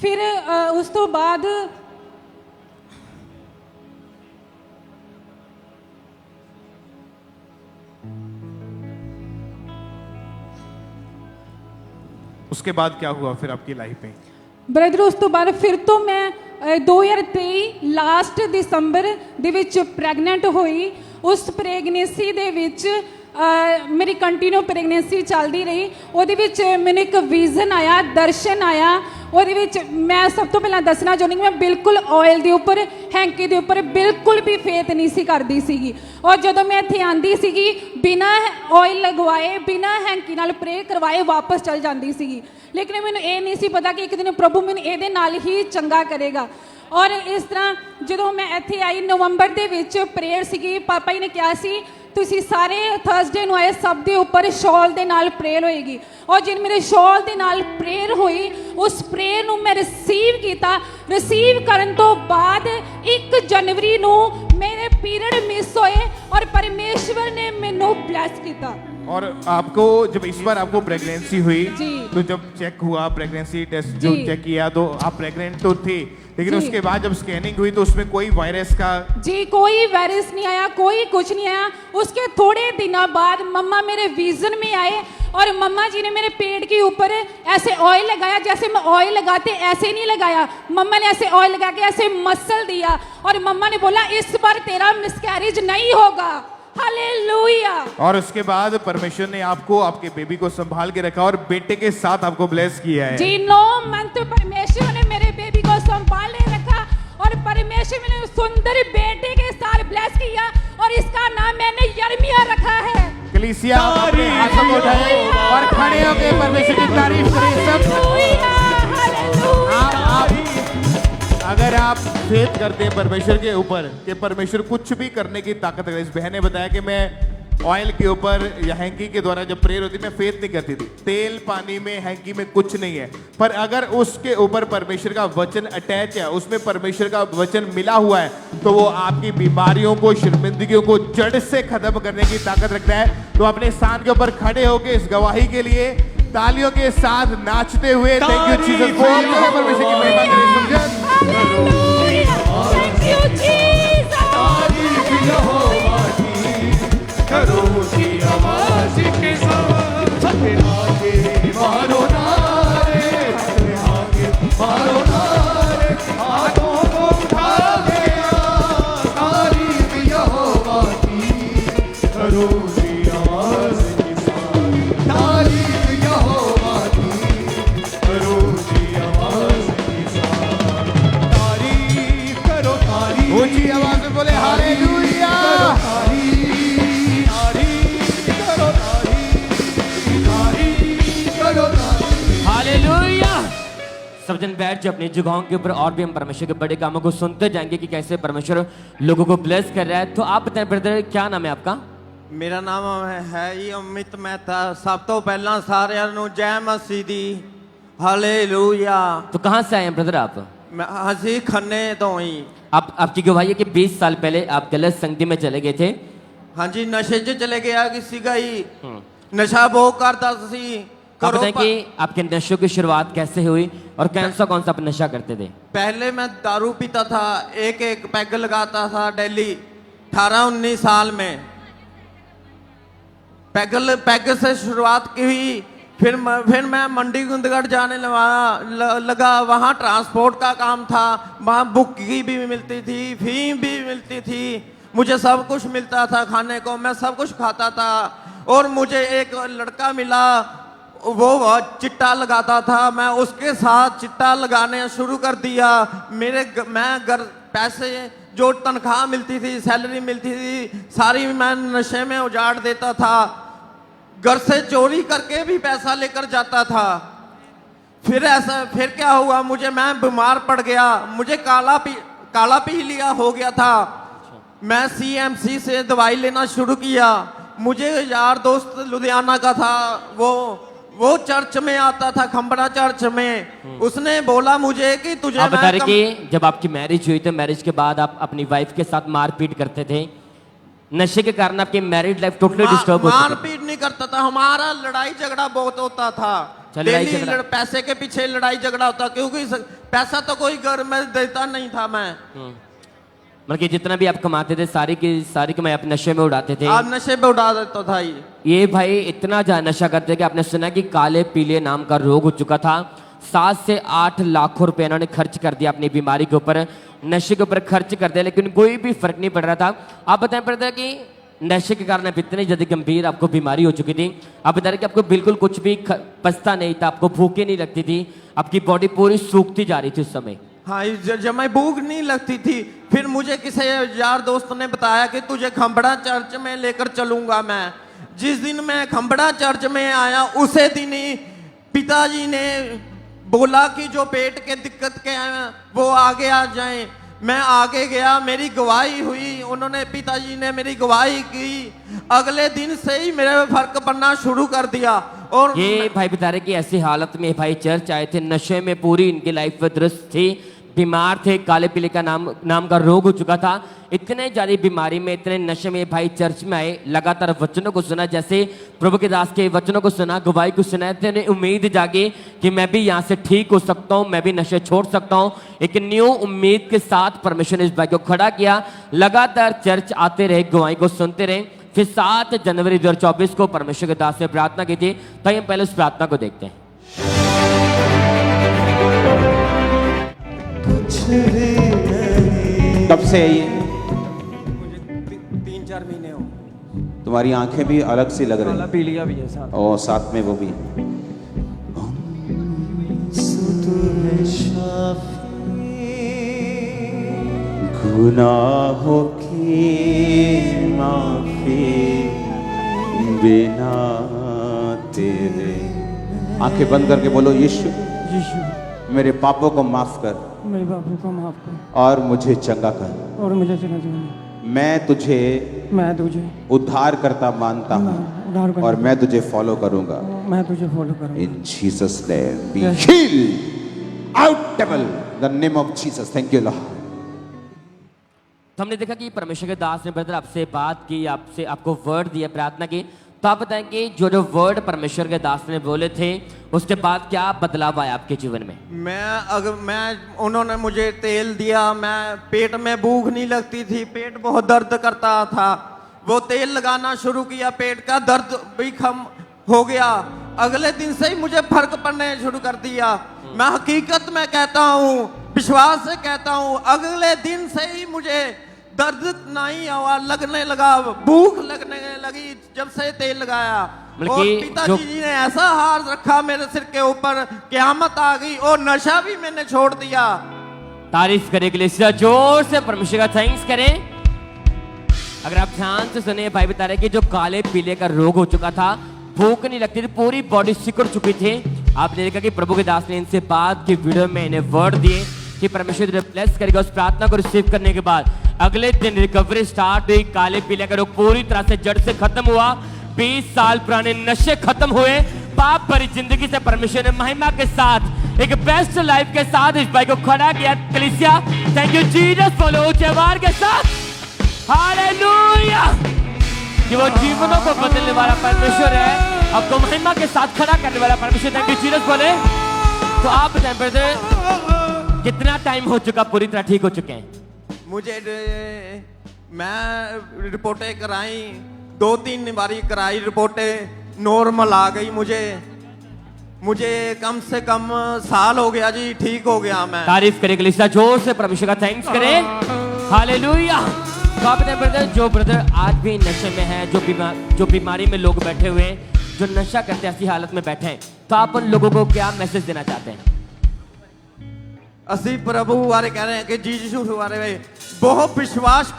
ਫਿਰ ਉਸ ਤੋਂ ਬਾਅਦ उसके बाद क्या हुआ फिर आपकी लाइफ में? ਬ੍ਰਦਰ ਉਸ ਤੋਂ ਬਾਅਦ ਫਿਰ ਤੋਂ ਮੈਂ 2023 ਲਾਸਟ ਦਸੰਬਰ ਦੇ ਵਿੱਚ ਪ੍ਰੈਗਨੈਂਟ ਹੋਈ। ਉਸ ਪ੍ਰੈਗਨੈਂਸੀ ਦੇ ਵਿੱਚ ਮੇਰੀ ਕੰਟੀਨਿਊ ਪ੍ਰੈਗਨੈਂਸੀ ਚੱਲਦੀ ਰਹੀ। ਉਹਦੇ ਵਿੱਚ ਮੈਨੂੰ ਇੱਕ ਵਿਜ਼ਨ ਆਇਆ, ਦਰਸ਼ਨ ਆਇਆ। ਉਹਦੇ ਵਿੱਚ ਮੈਂ ਸਭ ਤੋਂ ਪਹਿਲਾਂ ਦੱਸਣਾ ਚਾਹੁੰਦੀ ਮੈਂ ਬਿਲਕੁਲ ਆਇਲ ਦੇ ਉੱਪਰ, ਹੈਂਕੀ ਦੇ ਉੱਪਰ ਬਿਲਕੁਲ ਵੀ ਫੇਥ ਨਹੀਂ ਸੀ ਕਰਦੀ ਸੀਗੀ। ਔਰ ਜਦੋਂ ਮੈਂ ਇੱਥੇ ਆਂਦੀ ਸੀਗੀ ਬਿਨਾਂ ਆਇਲ ਲਗਵਾਏ, ਬਿਨਾਂ ਹੈਂਕੀ ਨਾਲ ਪ੍ਰੇ ਕਰਵਾਏ ਵਾਪਸ ਚਲ ਜਾਂਦੀ ਸੀਗੀ। ਲੇਕਿਨ ਮੈਨੂੰ ਇਹ ਨਹੀਂ ਸੀ ਪਤਾ ਕਿ ਇੱਕ ਦਿਨ ਪ੍ਰਭੂ ਮੈਨੂੰ ਇਹਦੇ ਨਾਲ ਹੀ ਚੰਗਾ ਕਰੇਗਾ। ਔਰ ਇਸ ਤਰ੍ਹਾਂ ਜਦੋਂ ਮੈਂ ਇੱਥੇ ਆਈ ਨਵੰਬਰ ਦੇ ਵਿੱਚ ਪ੍ਰੇਅਰ ਸੀਗੀ, ਪਾਪਾ ਜੀ ਨੇ ਕਿਹਾ ਸੀ ਤੁਸੀਂ ਸਾਰੇ ਥਰਸਡੇ ਨੂੰ ਆਏ, ਸਭ ਦੇ ਉੱਪਰ ਸ਼ਾਲ ਦੇ ਨਾਲ ਪ੍ਰੇਅਰ ਹੋਏਗੀ। ਔਰ ਜਿਨ ਮੇਰੇ ਸ਼ਾਲ ਦੇ ਨਾਲ ਪ੍ਰੇਅਰ ਹੋਈ, ਉਸ ਪ੍ਰੇਅਰ ਨੂੰ ਮੈਂ ਰਿਸੀਵ ਕੀਤਾ। ਰਿਸੀਵ ਕਰਨ ਤੋਂ ਬਾਅਦ 1 ਜਨਵਰੀ ਨੂੰ ਮੇਰੇ ਪੀਰੀਅਡ ਮਿਸ ਹੋਏ ਔਰ ਪਰਮੇਸ਼ਵਰ ਨੇ ਮੈਨੂੰ ਬਲੈਸ ਕੀਤਾ। और आपको जब इस बार आपको प्रेगनेंसी हुई जी, तो जब चेक हुआ प्रेगनेंसी टेस्ट जो जी, चेक किया तो आप प्रेग्नेंट तो थी, लेकिन जी, उसके बाद जब स्कैनिंग हुई तो उसमें कोई वायरस का? जी कोई वायरस नहीं आया, कोई कुछ नहीं आया। उसके थोड़े दिनों बाद मम्मा मेरे विजन में आए और मम्मा जी ने मेरे पेट के ऊपर ऐसे ऑयल लगाया, जैसे मैं ऑयल लगाते ऐसे नहीं लगाया। मम्मा ने ऐसे ऑयल लगा के ऐसे मसल दिया और मम्मा ने बोला इस बार तेरा मिसकैरेज नहीं होगा। हालेलुया। और उसके बाद परमेश्वर ने आपको आपके बेबी को संभाल के रखा और बेटे के साथ आपको ब्लेस किया है। जी 9 मंथ परमेश्वर ने मेरे बेबी को संभाले रखा और परमेश्वर ने सुंदर बेटे के साथ ब्लेस किया और इसका नाम मैंने यिर्मयाह रखा है। कलीसिया अपने हाथों को उठाए और खड़े होकर परमेश्वर की तारीफ करें सब। अगर आप फेथ करते हैं परमेश्वर के ऊपर कि परमेश्वर कुछ भी करने की ताकत रखता है। इस बहन ने बताया कि मैं ऑयल के ऊपर या हैंकी के द्वारा जब प्रेयर होती मैं फेथ नहीं करती थी। तेल पानी में हैंकी में कुछ नहीं है, पर अगर उसके ऊपर परमेश्वर का वचन अटैच है, उसमें परमेश्वर का वचन मिला हुआ है, तो वो आपकी बीमारियों को, शर्मिंदगियों को जड़ से खत्म करने की ताकत रखता है। तो अपने स्थान के ऊपर खड़े होकर इस गवाही के लिए तालियों के साथ नाचते हुए थैंक यू जीसस बोल परमेश्वर की महिमा करें। मारो नारे हाथों को उठा के तारीफ यहोवा की करो जी आवाज के साथ तारीफ यहोवा की करो जी आवाज के साथ तारीफ करो तारीफ ऊंची आवाज में बोले हालेलुया। हालेलुया। सब जन बैठ जाओ अपनी जगहों के ऊपर और भी हम परमेश्वर के बड़े कामों को सुनते जाएंगे कि कैसे परमेश्वर लोगों को ब्लेस कर रहा है। तो आप बताएं ब्रदर, क्या नाम है आपका? मेरा नाम है ही अमित मेहता। सब तो पहला सारिਆਂ ਨੂੰ जय मसीह दी हालेलुया। तो कहाँ से आए हैं ब्रदर आप? मैं हसी खन्ने तो ही। आपकी गवाही है कि 20 साल पहले आप गलत संगति में चले गए थे। हाँ जी, नशे च चले गया किसी का ही नशा बहुत करता सी। आप बताएं कि आपके नशों की शुरुआत कैसे हुई और कौन सा आप नशा करते थे? पहले मैं दारू पीता था, एक एक पैग लगाता था डेली 18-19 साल में। पैग से शुरुआत की हुई। फिर मैं मंडी गुंदगढ़ जाने लगा। वहाँ ट्रांसपोर्ट का काम था। वहाँ बुक्की भी मिलती थी, फीम भी मिलती थी, मुझे सब कुछ मिलता था खाने को। मैं सब कुछ खाता था। और मुझे एक लड़का मिला, वो चिट्टा लगाता था। मैं उसके साथ चिट्टा लगाने शुरू कर दिया। मैं घर पैसे जो तनख्वाह मिलती थी, सैलरी मिलती थी, सारी मैं नशे में उजाड़ देता था। घर से चोरी करके भी पैसा लेकर जाता था। फिर क्या हुआ, मैं बीमार पड़ गया। मुझे काला पीलिया हो गया था। मैं CMC से दवाई लेना शुरू किया। मुझे यार दोस्त लुधियाना का था, वो चर्च में आता था, खंबड़ा चर्च में। उसने बोला मुझे कि तुझे आप बता रहे कि जब आपकी मैरिज हुई तो मैरिज के बाद आप अपनी वाइफ के साथ मारपीट करते थे। नशे के कारण आपकी मैरिड लाइफ टोटली डिस्टर्ब हो चुकी है। मारपीट नहीं करता था, हमारा लड़ाई झगड़ा बहुत होता था। डेली पैसे के पीछे लड़ाई झगड़ा होता, क्योंकि पैसा तो कोई घर में देता नहीं था। मैं मतलब कि जितना भी आप कमाते थे सारी की कमाई आप नशे में उड़ाते थे। आप नशे में उड़ा देता था। ये भाई इतना ज्यादा नशा करते कि आपने सुना कि काले पीले नाम का रोग हो चुका था। 7 से 8 लाख रुपए इन्होंने खर्च कर दिया अपनी बीमारी के ऊपर, नशे के ऊपर खर्च कर दिया, लेकिन कोई भी फर्क नहीं पड़ रहा था। आप बताएं पड़ता कि नशे के कारण आप इतनी ज्यादा गंभीर आपको बीमारी हो चुकी थी। आप बता रहे कि आपको बिल्कुल कुछ भी पछता नहीं था, आपको भूख नहीं लगती थी, आपकी बॉडी पूरी सूखती जा रही थी उस समय। हाँ, जब मैं भूख नहीं लगती थी, फिर मुझे किसी यार दोस्त ने बताया कि तुझे खंबड़ा चर्च में लेकर चलूंगा मैं। जिस दिन मैं खंबड़ा चर्च में आया उसे दिन ही पिताजी ने बोला कि जो पेट के दिक्कत के हैं वो आगे आ जाएं। मैं आगे गया, मेरी गवाही हुई, उन्होंने पिताजी ने मेरी गवाही की। अगले दिन से ही मेरे फर्क पड़ना शुरू कर दिया। और ये भाई बता रहे कि ऐसी हालत में भाई चर्च आए थे, नशे में पूरी इनकी लाइफ दुरुस्त थी, बीमार थे, काले पीले का नाम का रोग हो चुका था। इतने ज्यादा बीमारी में, इतने नशे में भाई चर्च में आए, लगातार वचनों को सुना, जैसे प्रभु के दास के वचनों को सुना, गवाही को सुना, इतने उम्मीद जागी कि मैं भी यहाँ से ठीक हो सकता हूँ, मैं भी नशे छोड़ सकता हूँ। एक न्यू उम्मीद के साथ परमेश्वर ने इस भाई को खड़ा किया। लगातार चर्च आते रहे, गवाही को सुनते रहे। फिर 7 जनवरी 2024 को परमेश्वर के दास ने प्रार्थना की थी। तो हम पहले उस प्रार्थना को देखते हैं। कब से है ये? मुझे 3-4 महीने हो। तुम्हारी आंखें भी अलग सी लग रही हैं। पीलिया भी है साथ। और साथ में वो भी। गुनाहों की माफी बिना तेरे। आंखें बंद करके बोलो, यीशु मेरे पापों को माफ कर, मेरे पापों को माफ कर और मुझे चंगा कर, और मुझे चंगा कर। मैं तुझे उद्धार करता मानता हूँ और मैं तुझे फॉलो करूंगा। मैं तुझे फॉलो करूंगा। इन Jesus name be healed out devil, the name of Jesus. Thank you Lord. तो हमने देखा कि परमेश्वर के दास ने ब्रदर आपसे बात की, आपको वर्ड दिया, प्रार्थना की। तो आप बताएं कि जो वर्ड परमेश्वर के दास ने बोले थे उसके बाद क्या बदलाव आया आपके जीवन में? उन्होंने मुझे तेल दिया, मैं पेट में भूख नहीं लगती थी, पेट बहुत दर्द करता था। वो तेल लगाना शुरू किया, पेट का दर्द भी कम हो गया। अगले दिन से ही मुझे फर्क पड़ने शुरू कर दिया। मैं हकीकत में कहता हूँ, विश्वास से कहता हूँ, अगले दिन से ही मुझे दर्द नहीं हुआ, लगने लगा, भूख लगने लगी जब से तेल लगाया। और पिताजी जी ने ऐसा हार रखा मेरे सिर के ऊपर, क़यामत आ गई और नशा भी मैंने छोड़ दिया। तारीफ करें कलीसिया, जोर से परमेश्वर का थैंक्स करें। अगर आप ध्यान से सुने, भाई बता रहे कि जो काले पीले का रोग हो चुका था, भूख नहीं लगती थी, पूरी बॉडी सिकुड़ चुकी थी। आपने देखा कि प्रभु के दास ने इनसे बात की वीडियो में इन्हें वर्ड दिए कि परमेश्वर ब्लेस करेगा। उस प्रार्थना को रिसीव करने के बाद अगले दिन रिकवरी स्टार्ट हुई। काले पीले का रोग पूरी तरह से जड़ से खत्म हुआ। 20 साल पुराने नशे खत्म हुए। पाप भरी जिंदगी से परमेश्वर ने महिमा के साथ एक बेस्ट लाइफ के साथ इस भाई को खड़ा किया। कलीसिया, थैंक यू जीसस, बोलो ऊंचे आवाज के साथ हालेलुया। कि वो जीवनों को बदलने वाला परमेश्वर है, आपको महिमा के साथ खड़ा करने वाला परमेश्वर। थैंक यू जीसस बोले। तो आप बताएं ब्रदर, कितना टाइम हो चुका पूरी तरह ठीक हो चुके हैं? मुझे मैं रिपोर्टें कराई, 2-3 बारी कराई, रिपोर्टें नॉर्मल आ गई। मुझे कम से कम साल हो गया जी, ठीक हो गया मैं। तारीफ करें कलीसिया, जोर से परमेश्वर का थैंक्स करें। हालेलुया। तो आप बताएं ब्रदर, जो ब्रदर आज भी नशे में है, जो बीमारी में लोग बैठे हुए हैं, जो नशा करते ऐसी हालत में बैठे हैं, तो आप उन लोगों को क्या मैसेज देना चाहते हैं? ਅਸੀਂ ਪ੍ਰਭੂ ਬਾਰੇ ਕਹਿ ਰਹੇ ਹਾਂ ਕਿ ਜੀਸੂ ਬਾਰੇ ਬਹੁਤ ਵਿਸ਼ਵਾਸ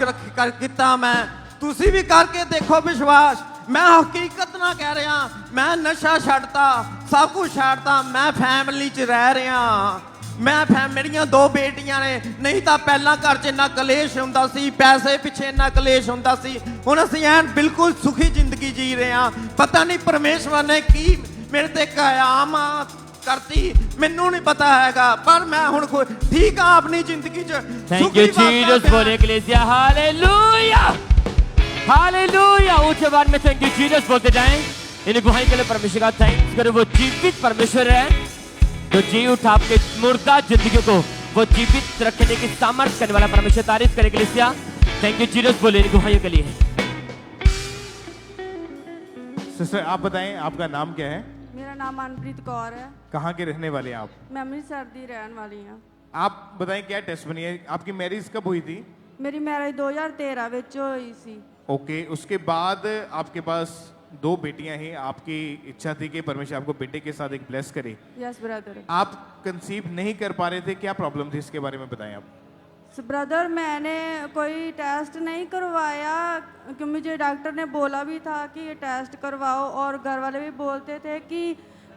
ਕੀਤਾ ਮੈਂ। ਤੁਸੀਂ ਵੀ ਕਰਕੇ ਦੇਖੋ ਵਿਸ਼ਵਾਸ। ਮੈਂ ਹਕੀਕਤ ਨਾਲ ਕਹਿ ਰਿਹਾ, ਮੈਂ ਨਸ਼ਾ ਛੱਡਤਾ, ਸਭ ਕੁਝ ਛੱਡਤਾ, ਮੈਂ ਫੈਮਿਲੀ 'ਚ ਰਹਿ ਰਿਹਾ। ਮੇਰੀਆਂ 2 ਬੇਟੀਆਂ ਨੇ, ਨਹੀਂ ਤਾਂ ਪਹਿਲਾਂ ਘਰ 'ਚ ਇੰਨਾ ਕਲੇਸ਼ ਹੁੰਦਾ ਸੀ, ਪੈਸੇ ਪਿੱਛੇ ਇੰਨਾ ਕਲੇਸ਼ ਹੁੰਦਾ ਸੀ। ਹੁਣ ਅਸੀਂ ਐਨ ਬਿਲਕੁਲ ਸੁਖੀ ਜ਼ਿੰਦਗੀ ਜੀ ਰਹੇ ਹਾਂ। ਪਤਾ ਨਹੀਂ ਪਰਮੇਸ਼ਵਰ ਨੇ ਕੀ ਮੇਰੇ ਤੇ ਕਯਾਮਤ करती, मैनू नहीं पता हैगा, पर मैं हुण ठीक हाँ अपनी जिंदगी च। थैंक यू जीसस बोले कलीसिया, हालेलुया हालेलुया। ऊंचे आवाज में थैंक यू जीसस बोलते जाएं। इन गुहाई के लिए परमेश्वर का थैंक्स करो। वो जीवित परमेश्वर है जो जी उठा आपके मुर्दा जिंदगी को वो जीवित रखने की सामर्थ्य करने वाला परमेश्वर। तारीफ करे कलीसिया, थैंक यू जीसस बोले इन गुहाइयों के लिए। सिस्टर आप बताएं, आपका नाम क्या है? मेरा नाम मनप्रीत कौर है। कहाँ के रहने वाले हैं आप? मैं अमृतसर दी रहने वाली हूँ। आप बताएं क्या टेस्टमनी है? आपकी मैरिज कब हुई थी? मेरी मैरिज 2013 में हुई थी। ओके, उसके बाद आपके पास 2 बेटियां हैं। आपकी इच्छा थी कि परमेश्वर आपको बेटे के साथ एक ब्लेस करे। Yes brother. आप कंसीव नहीं कर पा रहे थे, क्या प्रॉब्लम थी इसके बारे में बताएं आप। ब्रदर, मैंने कोई टेस्ट नहीं करवाया कि मुझे डॉक्टर ने बोला भी था कि ये टेस्ट करवाओ, और घर वाले भी बोलते थे कि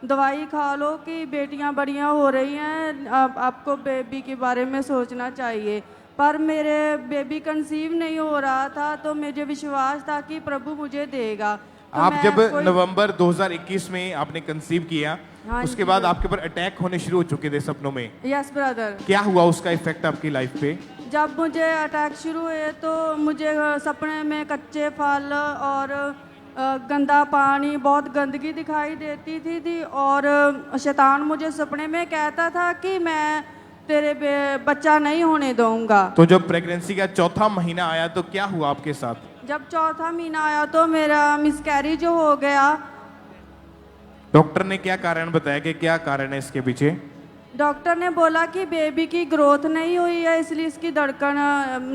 दवाई खा लो कि बेटियां बड़ियां हो रही हैं, आपको बेबी के बारे में सोचना चाहिए। पर मेरे बेबी कंसीव नहीं हो रहा था, तो मुझे विश्वास था कि प्रभु मुझे देगा। तो आप जब नवंबर 2021 में आपने कंसीव किया, हाँ, उसके बाद आपके ऊपर अटैक होने शुरू हो चुके थे सपनों में। Yes brother. क्या हुआ उसका इफेक्ट आपकी लाइफ पे? जब मुझे अटैक शुरू हुए तो मुझे सपने में कच्चे फल और गंदा पानी, बहुत गंदगी दिखाई देती थी और शैतान मुझे सपने में कहता था कि मैं तेरे बच्चा नहीं होने दूंगा। तो जब प्रेगनेंसी का 4था महीना आया तो क्या हुआ आपके साथ? जब 4था महीना आया तो मेरा मिसकैरेज हो गया। डॉक्टर ने क्या कारण बताया कि क्या कारण है इसके पीछे? डॉक्टर ने बोला कि बेबी की ग्रोथ नहीं हुई है, इसलिए इसकी धड़कन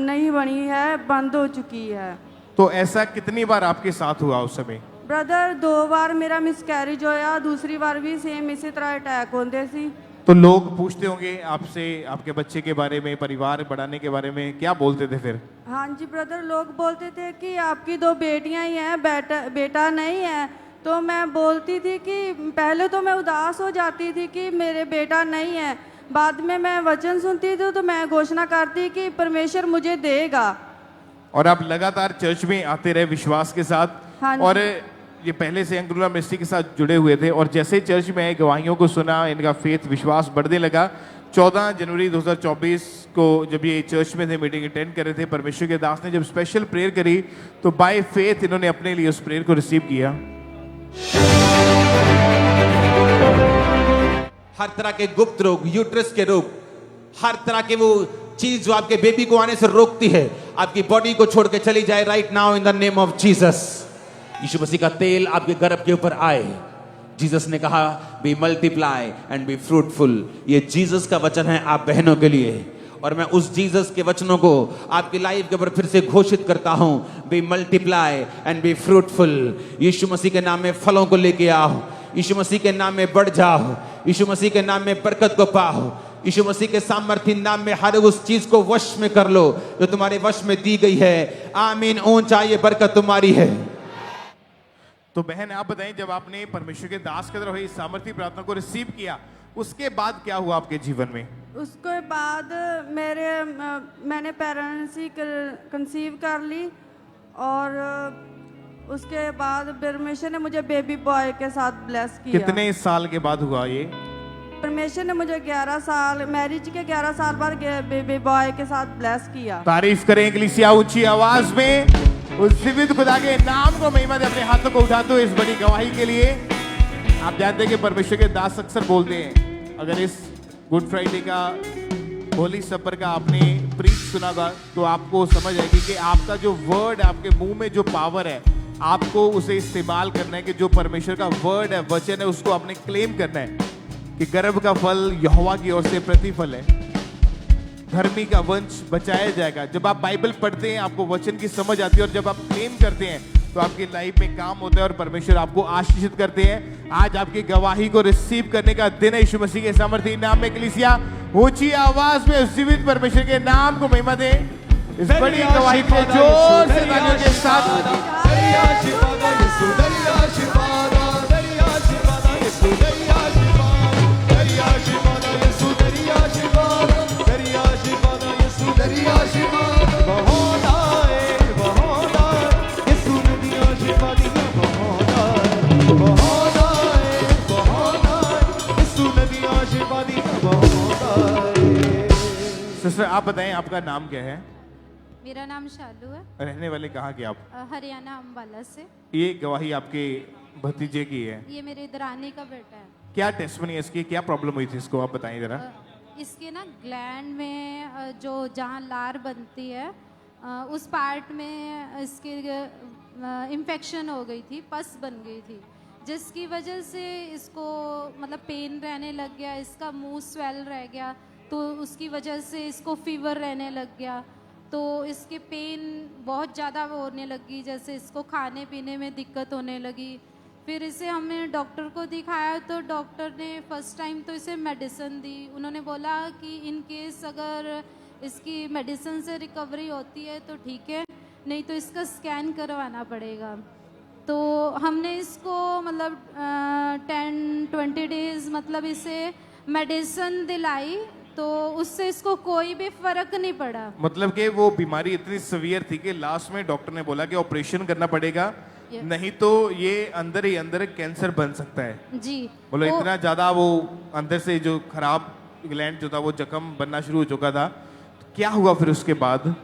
नहीं बनी है, बंद हो चुकी है। तो ऐसा कितनी बार आपके साथ हुआ उस समय? ब्रदर, 2 बार मेरा मिसकैरेज होया, दूसरी बार भी सेम इसी तरह अटैक होते सी। तो लोग पूछते होंगे आपसे आपके बच्चे के बारे में, परिवार बढ़ाने के बारे में, क्या बोलते थे फिर? हाँ जी ब्रदर, लोग बोलते थे कि आपकी 2 बेटियां ही हैं, बेटा नहीं है। तो मैं बोलती थी कि पहले तो मैं उदास हो जाती थी कि मेरे बेटा नहीं है, बाद में मैं वचन सुनती थी तो मैं घोषणा करती कि परमेश्वर मुझे देगा। और आप लगातार चर्च में आते रहे विश्वास के साथ। हाँ, और ये पहले से अंकुरा मिनिस्ट्री के साथ जुड़े हुए थे, और जैसे चर्च में आए, गवाहियों को सुना, इनका फेथ विश्वास बढ़ने लगा। 14 जनवरी 2024 को जब ये चर्च में थे, मीटिंग अटेंड कर रहे थे, परमेश्वर के दास ने जब स्पेशल प्रेयर करी तो बाय फेथ इन्होंने अपने लिए उस प्रेयर को रिसीव किया। हर तरह के गुप्त रोग, यूट्रस के रोग, हर तरह के वो चीज जो आपके बेबी को आने से रोकती है, आपकी बॉडी को छोड़ के चली जाए right now in the name of Jesus. यीशु मसीह का तेल आपके गर्भ के ऊपर आए, जीसस ने कहा be multiply and be fruitful. ये जीसस का वचन है आप बहनों के लिए, और मैं उस जीसस के वचनों को आपकी लाइफ के ऊपर फिर से घोषित करता हूं, be multiply and be fruitful. यीशु मसीह के नाम में फलों को लेके आओ, यीशु मसीह के नाम में बढ़ जाओ, यीशु मसीह के नाम में बरकत को पाओ, यीशु मसीह के सामर्थ्य नाम में हर उस चीज को वश में कर लो जो तुम्हारे वश में दी गई है। आमीन। ऊंचाई ये बरकत तुम्हारी है। तो बहन आप बताएं, जब आपने परमेश्वर के दास के तरफ इस सामर्थ्य प्रार्थना को रिसीव किया, उसके बाद क्या हुआ आपके जीवन में? उसके बाद मैंने प्रेगनेंसी कंसीव कर ली, और उसके बाद परमेश्वर ने मुझे बेबी बॉय के साथ ब्लेस किया। कितने साल के बाद हुआ ये? परमेश्वर ने मुझे 11 साल, मैरिज के 11 साल बाद बेबी बॉय के साथ ब्लेस किया। तारीफ करें कलीसिया ऊंची आवाज में। उस जीवित खुदा के नाम को महिमा दे। अपने हाथों को उठाते हो इस बड़ी गवाही के लिए। आप जानते हैं कि परमेश्वर के दास अक्सर बोलते हैं, अगर इस गुड फ्राइडे का होली सपर का आपने प्रीच सुना होगा तो आपको समझ आएगी कि आपका जो वर्ड है, आपके मुंह में जो पावर है, आपको उसे इस्तेमाल करना है कि जो परमेश्वर का वर्ड है, वचन है, उसको आपने क्लेम करना है कि गर्भ का फल यहोवा की ओर से प्रतिफल है, धर्मी का वंश बचाया जाएगा। जब आप बाइबल पढ़ते हैं आपको वचन की समझ आती है, और जब आप क्लेम करते हैं तो आपकी लाइफ में काम होता है और परमेश्वर आपको आशीषित करते हैं। आज आपकी गवाही को रिसीव करने का दिन है। यीशु मसीह के सामर्थ्य नाम में कलीसिया ऊंची आवाज में जीवित परमेश्वर के नाम को महिमा दे। इस बड़ी गवाही को जोर से तालियों के साथ सिस्टर आप बताएं आपका नाम क्या है? मेरा नाम शालू है। रहने वाले कहाँ के आप? हरियाणा अम्बाला से। ये गवाही आपके भतीजे की है? ये मेरे दरानी का बेटा है। क्या टेस्टमनी है इसकी, क्या प्रॉब्लम हुई थी इसको, आप बताइए जरा। इसके ना ग्लैंड में जो जहाँ लार बनती है उस पार्ट में इसके इन्फेक्शन हो गई थी, पस बन गई थी, जिसकी वजह से इसको मतलब पेन रहने लग गया, इसका मुंह स्वेल रह गया, तो उसकी वजह से इसको फीवर रहने लग गया, तो इसके पेन बहुत ज़्यादा होने लगी, जैसे इसको खाने पीने में दिक्कत होने लगी। फिर इसे हमने डॉक्टर को दिखाया तो डॉक्टर ने फर्स्ट टाइम तो इसे मेडिसिन दी। उन्होंने बोला कि इन केस अगर इसकी मेडिसिन से रिकवरी होती है तो ठीक है, नहीं तो इसका स्कैन करवाना पड़ेगा। तो हमने इसको मतलब 10-20 डेज मतलब इसे मेडिसिन दिलाई, तो उससे इसको कोई भी फर्क नहीं पड़ा। मतलब कि वो बीमारी इतनी सीवियर थी कि लास्ट में डॉक्टर ने बोला कि ऑपरेशन करना पड़ेगा, नहीं तो ये अंदर ही अंदर कैंसर बन सकता है। जी बोलो इतना ज्यादा वो अंदर से जो खराब ग्लैंड जो था वो जख्म बनना शुरू हो चुका था। तो क्या हुआ फिर उसके बाद?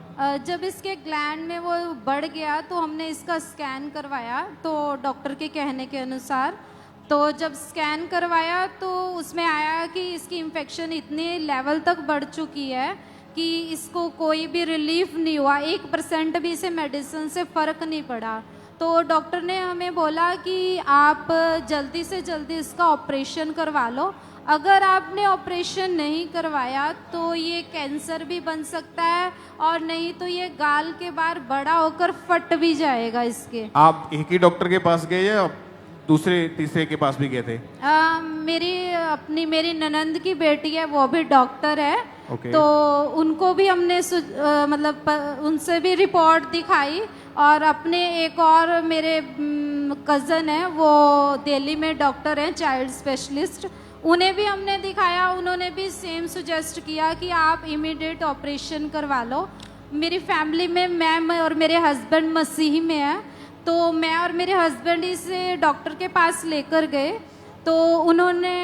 जब इसके ग्लैंड में वो बढ़ गया तो हमने इसका स्कैन करवाया, तो डॉक्टर के कहने के अनुसार तो जब स्कैन करवाया तो उसमें आया कि इसकी इन्फेक्शन इतने लेवल तक बढ़ चुकी है कि इसको कोई भी रिलीफ नहीं हुआ, 1% भी इसे मेडिसिन से फ़र्क नहीं पड़ा। तो डॉक्टर ने हमें बोला कि आप जल्दी से जल्दी इसका ऑपरेशन करवा लो, अगर आपने ऑपरेशन नहीं करवाया तो ये कैंसर भी बन सकता है, और नहीं तो ये गाल के बाहर बड़ा होकर फट भी जाएगा इसके। आप एक ही डॉक्टर के पास गए या दूसरे तीसरे के पास भी गए थे? मेरी ननंद की बेटी है, वो भी डॉक्टर है। तो उनको भी हमने मतलब उनसे भी रिपोर्ट दिखाई, और अपने एक और मेरे कज़न है वो दिल्ली में डॉक्टर हैं, चाइल्ड स्पेशलिस्ट, उन्हें भी हमने दिखाया। उन्होंने भी सेम सुजेस्ट किया कि आप इमीडिएट ऑपरेशन करवा लो। मेरी फैमिली में मैं और मेरे हस्बैंड मसीही में है, तो मैं और मेरे हस्बैंड इसे डॉक्टर के पास लेकर गए। तो उन्होंने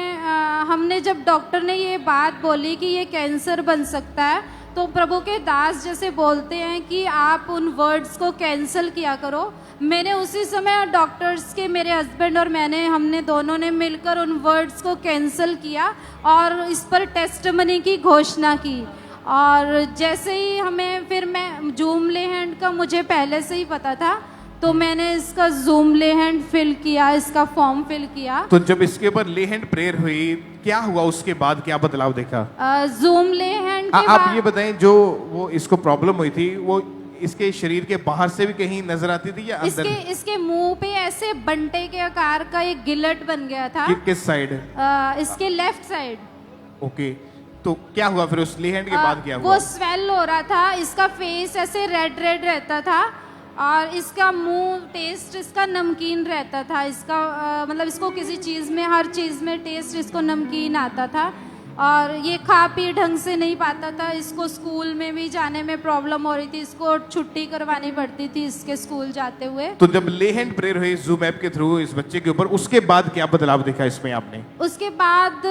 हमने जब डॉक्टर ने ये बात बोली कि ये कैंसर बन सकता है, तो प्रभु के दास जैसे बोलते हैं कि आप उन वर्ड्स को कैंसिल किया करो। मैंने उसी समय डॉक्टर्स के, मेरे हस्बैंड और हमने दोनों ने मिलकर उन वर्ड्स को कैंसिल किया और इस पर टेस्टमनी की घोषणा की। और जैसे ही हमें फिर मैं जूम लेहैंड का मुझे पहले से ही पता था, तो मैंने इसका जूम ले हैंड फिल किया, इसका फॉर्म फिल किया। तो जब इसके ऊपर ले हैंड प्रेयर हुई, क्या हुआ उसके बाद, क्या बदलाव देखा? जूम ले हैंड के आप बाद ये बताएं, जो वो इसको प्रॉब्लम हुई थी वो इसके शरीर के बाहर से भी कहीं नजर आती थी या अंदर? इसके मुंह पे ऐसे बंटे के आकार का एक गिलट बन गया था। किस साइड? इसके लेफ्ट साइड। ओके, तो क्या हुआ फिर उस ले हैंड के बाद क्या हुआ? वो स्वेल हो रहा था, इसका फेस ऐसे रेड रेड रहता था और इसका मुंह टेस्ट इसका नमकीन रहता था। इसका मतलब इसको किसी चीज़ में, हर चीज़ में टेस्ट इसको नमकीन आता था और ये खा पी ढंग से नहीं पाता था। इसको स्कूल में भी जाने में प्रॉब्लम हो रही थी, इसको छुट्टी करवानी पड़ती थी इसके स्कूल जाते हुए। तो जब ले हैंड प्रेयर हुई जूम ऐप के थ्रू इस बच्चे के ऊपर, उसके बाद क्या बदलाव देखा इसमें आपने? उसके बाद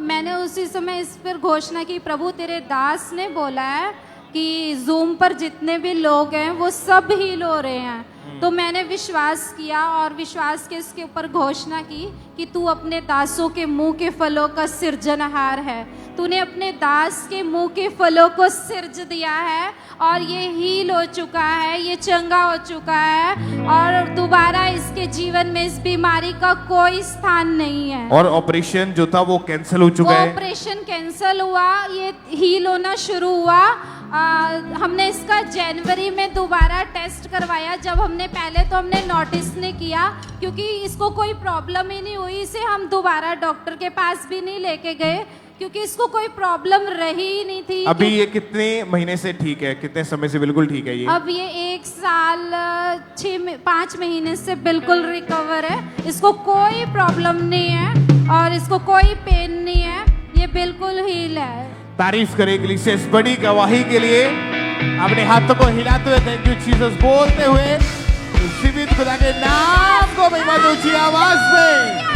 मैंने उसी समय इस पर घोषणा की, प्रभु तेरे दास ने बोला है कि जूम पर जितने भी लोग हैं वो सब हील हो रहे हैं। तो मैंने विश्वास किया और विश्वास के इसके ऊपर घोषणा की कि तू अपने दासों के मुंह के फलों का सिरजनहार है। तूने अपने दास के मुंह के फलों को सिरज दिया है और ये हील हो चुका है, ये चंगा हो चुका है और दोबारा इसके जीवन में इस बीमारी का कोई स्थान नहीं है। और ऑपरेशन जो था वो कैंसिल हो चुका है? ऑपरेशन कैंसिल हुआ, ये हील होना शुरू हुआ। हमने इसका जनवरी में दोबारा टेस्ट करवाया। जब हमने पहले तो हमने नोटिस नहीं किया क्योंकि इसको कोई प्रॉब्लम ही नहीं हुई, इसे हम दोबारा डॉक्टर के पास भी नहीं लेके गए क्योंकि इसको कोई प्रॉब्लम रही ही नहीं थी। अभी ये कितने महीने से ठीक है, कितने समय से बिल्कुल ठीक है ये? अब ये 1 साल 5 महीने से बिल्कुल रिकवर है। इसको कोई प्रॉब्लम नहीं है और इसको कोई पेन नहीं है, ये बिल्कुल हील है। तारीफ करें इस बड़ी गवाही के लिए। अपने हाथों को हिलाते हुए थैंक यू जीसस बोलते हुए जीवित खुदा के नाम को महिमा दो ऊंची आवाज में।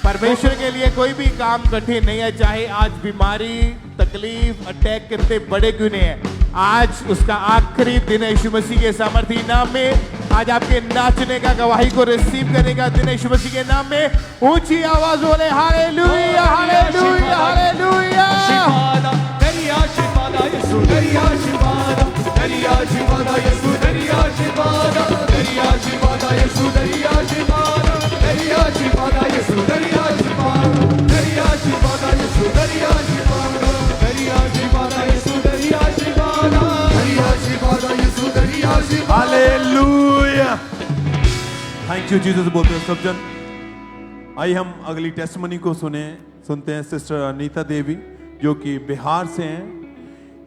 परमेश्वर के लिए कोई भी काम कठिन नहीं है, चाहे आज बीमारी, तकलीफ, अटैक कितने बड़े क्यों नहीं है। आज उसका आखिरी दिन है यीशु मसीह के सामर्थी नाम में। आज आपके नाचने का, गवाही को रिसीव करने का दिन है यीशु मसीह के नाम में। ऊंची आवाज बोले हालेलुया हालेलुया हालेलुया। दरिया शिवादा यीशु, दरिया शिवादा, दरिया शिवादा यीशु, दरिया शिवादा, दरिया शिवादा यीशु, दरिया शिवादा, दरिया शिवादा यीशु, दरिया शिवादा, दरिया शिवादा यीशु, दरिया शिवादा, दरिया शिवादा यीशु, दरिया शिवादा, दरिया शिवादा यीशु, दरिया शिवादा। हालेलुया, थैंक यू जीसस बोलते हैं सब जन। आइए हम अगली टेस्टमनी को सुनते हैं सिस्टर अनीता देवी जो कि बिहार से हैं।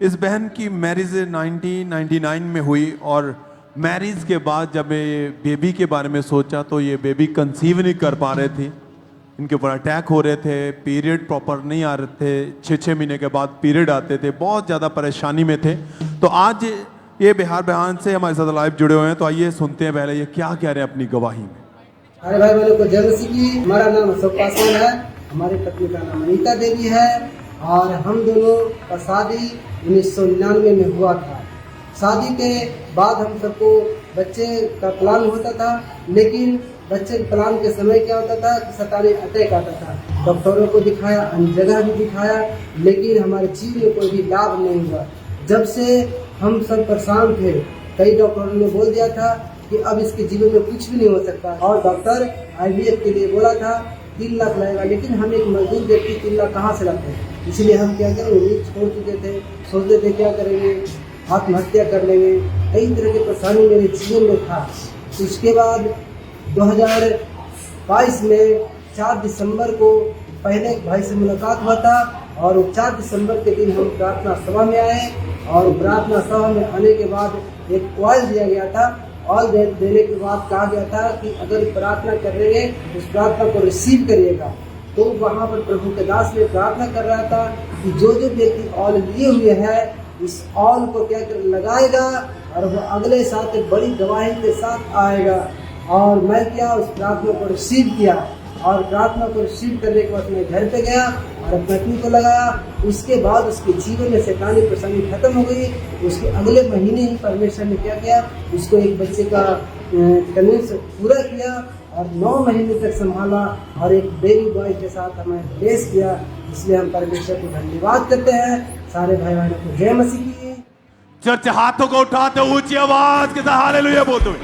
इस बहन की मैरिज 1999 में हुई और मैरिज के बाद जब ये बेबी के बारे में सोचा तो ये बेबी कंसीव नहीं कर पा रहे थे। इनके ऊपर अटैक हो रहे थे, पीरियड प्रॉपर नहीं आ रहे थे, 6-6 महीने के बाद पीरियड आते थे, बहुत ज़्यादा परेशानी में थे। तो आज ये बिहार बयान से हमारे साथ लाइव जुड़े हुए हैं, तो आइए सुनते हैं पहले ये क्या कह रहे हैं अपनी गवाही में। अरे भाई बहनों को जय मसीह की। हमारा नाम अशोक पासवान है, हमारी पत्नी का नाम अनीता देवी है और हम दोनों का शादी 1999 में हुआ था। शादी के बाद हम सबको बच्चे का प्लान होता था, लेकिन बच्चे के प्लान के समय क्या होता था कि सताने अटैक आता था। डॉक्टरों को दिखाया, अन्य जगह भी दिखाया, लेकिन हमारे जीवन में कोई भी लाभ नहीं हुआ। जब से हम सब परेशान थे, कई डॉक्टरों ने बोल दिया था कि अब इसके जीवन में कुछ भी नहीं हो सकता और डॉक्टर IVF के लिए बोला था 3 लाख लगेगा, लेकिन हम एक मजदूर व्यक्ति 3 लाख कहाँ से लाते हैं। इसलिए हम क्या करें, उम्मीद छोड़ चुके थे, सोचते थे क्या करेंगे, आत्महत्या कर लेंगे। कई तरह की परेशानी मेरे जीवन में था। उसके बाद 2022 में 4 दिसंबर को पहले एक भाई से मुलाकात हुआ था और 4 दिसंबर के दिन हम प्रार्थना सभा में आए और प्रार्थना सभा में आने के बाद एक ऑयल दिया गया था। ऑयल देने के बाद कहा गया था कि अगर प्रार्थना करेंगे उस प्रार्थना को रिसीव करिएगा। तो वहाँ पर प्रभु के दास ने प्रार्थना कर रहा था कि जो जो व्यक्ति ऑयल लिए हुए है इस ऑयल को क्या कर लगाएगा और वो अगले साल एक बड़ी गवाही के साथ आएगा। और मैं क्या उस प्रार्थना को रिसीव किया और प्रार्थना को रिसीव करने के बाद मैं घर पे गया और अपनी पत्नी को लगाया। उसके बाद उसके जीवन में शैतानी परेशानी खत्म हो गई। उसके अगले महीने ही परमेश्वर ने क्या किया, उसको एक बच्चे का कन्वेंस पूरा किया और 9 महीने तक संभाला और एक बेबी बॉय के साथ हमें ब्लेस किया। इसलिए हम परमेश्वर को धन्यवाद करते हैं। सारे भाई बहनों को जय मसीह की। चर्च हाथों को उठाते ऊंची आवाज के साथ हालेलुया बोलते हुए,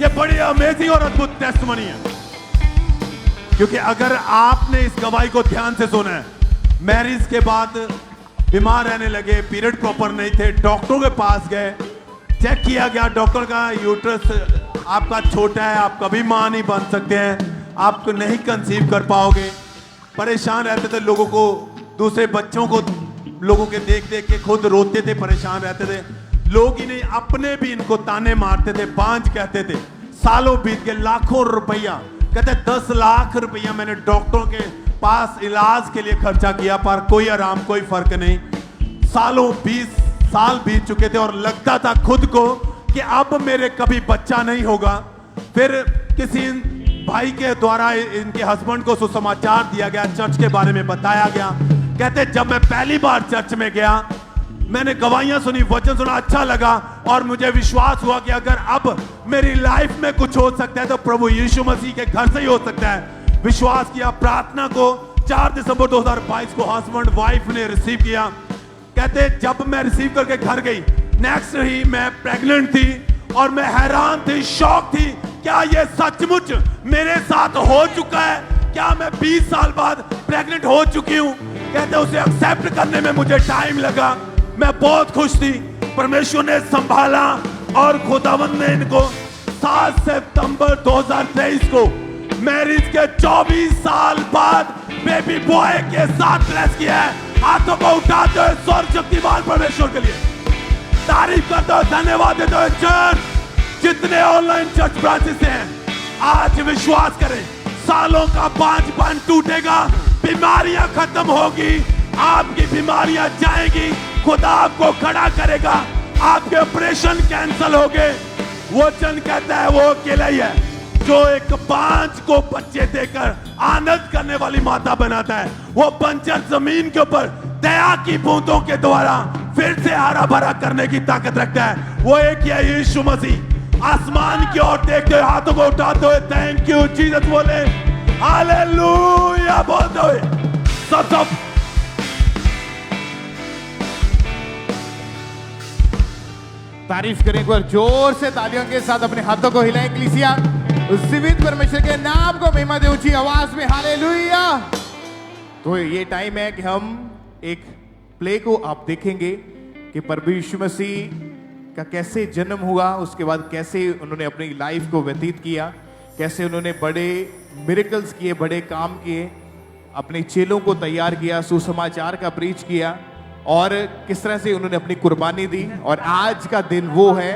ये बड़ी अमेजिंग और अद्भुत टेस्टमनी है। क्योंकि अगर आपने इस गवाही को ध्यान से सुना है, मैरिज के बाद बीमार रहने लगे, पीरियड प्रॉपर नहीं थे, डॉक्टरों के पास गए, चेक किया गया, डॉक्टर का यूट्रस आपका छोटा है, आप कभी मां नहीं बन सकते हैं, आप नहीं कंसीव कर पाओगे। परेशान रहते थे, लोगों को, दूसरे बच्चों को लोगों के देख देख के खुद रोते थे, परेशान रहते थे। लोग ही नहीं, अपने भी इनको ताने मारते थे, बांझ कहते थे। सालों बीत गए, लाखों रुपया, कहते 10 लाख रुपया मैंने डॉक्टरों के पास इलाज के लिए खर्चा किया, पर कोई आराम, कोई फर्क नहीं। सालों 20 साल बीत चुके थे और लगता था खुद को कि अब मेरे कभी बच्चा नहीं होगा। फिर किसी भाई के द्वारा इनके हस्बैंड को सुसमाचार दिया गया, चर्च के बारे में बताया गया। कहते जब मैं पहली बार चर्च में गया, मैंने गवाहियां सुनी, वचन सुना, अच्छा लगा और मुझे विश्वास हुआ कि अगर अब मेरी लाइफ में कुछ हो सकता है तो प्रभु यीशु मसीह के घर से ही हो सकता है। विश्वास किया, प्रार्थना को 4 दिसंबर 2022 को हस्बैंड वाइफ ने रिसीव किया। कहते जब मैं रिसीव करके घर गई, नेक्स्ट ही मैं प्रेग्नेंट थी और मैं हैरान थी, शॉक थी, क्या ये सचमुच मेरे साथ हो चुका है? क्या मैं 20 साल बाद प्रेग्नेंट हो चुकी हूँ? कहते उसे एक्सेप्ट करने में मुझे टाइम लगा। मैं बहुत खुश थी, परमेश्वर ने संभाला और खुदावंद ने इनको 7 सितंबर 2023 को मैरिज के 24 साल बाद बेबी बॉय के साथ ब्लेस किया है। हाथों को उठाते हुए सर्वशक्तिमान परमेश्वर के लिए तारीफ करते हुए, धन्यवाद देते हुए, चर्च जितने ऑनलाइन चर्च ब्रांचेस हैं, आज विश्वास करें, सालों का बांझपन टूटेगा, बीमारियां खत्म होगी, आपकी बीमारियां जाएंगी, खुदा आपको खड़ा करेगा, आपके ऑपरेशन कैंसिल हो गए। वचन कहता है वो अकेला ही है जो एक बांझ को बच्चे देकर आनंद करने वाली माता बनाता है। वो बंजर जमीन के ऊपर दया की बूंदों के द्वारा फिर से हरा भरा करने की ताकत रखता है। वो एक है यीशु मसीह। आसमान की ओर देखते हुए, हाथों को उठाते हुए थैंक यू जीसस बोले, हालेलुया बोलते हुए सब तारीफ करें, एक बार जोर से तालियों के साथ अपने हाथों को हिलाएं कलीसिया, उस जीवित परमेश्वर के नाम को महिमा दे ऊंची आवाज में, हालेलुया। तो ये टाइम है कि हम एक प्ले को आप देखेंगे कि प्रभु यीशु मसीह का कैसे जन्म हुआ, उसके बाद कैसे उन्होंने अपनी लाइफ को व्यतीत किया, कैसे उन्होंने बड़े मिरेकल्स किए, बड़े काम किए, अपने चेलों को तैयार किया, सुसमाचार का प्रीच किया और किस तरह से उन्होंने अपनी कुर्बानी दी। और आज का दिन वो है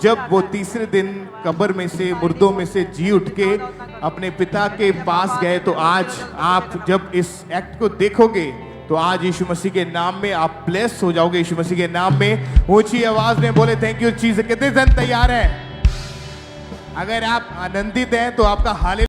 जब वो तीसरे दिन कब्र में से, मुर्दों में से जी उठ के अपने पिता के पास गए। तो आज आप जब इस एक्ट को देखोगे तो आज यीशु मसीह के नाम में आप ब्लेस हो जाओगे। यीशु मसीह के नाम में ऊंची आवाज में बोले थैंक यू। चीज कितने जन तैयार हैं? अगर आप आनंदित हैं तो आपका हाले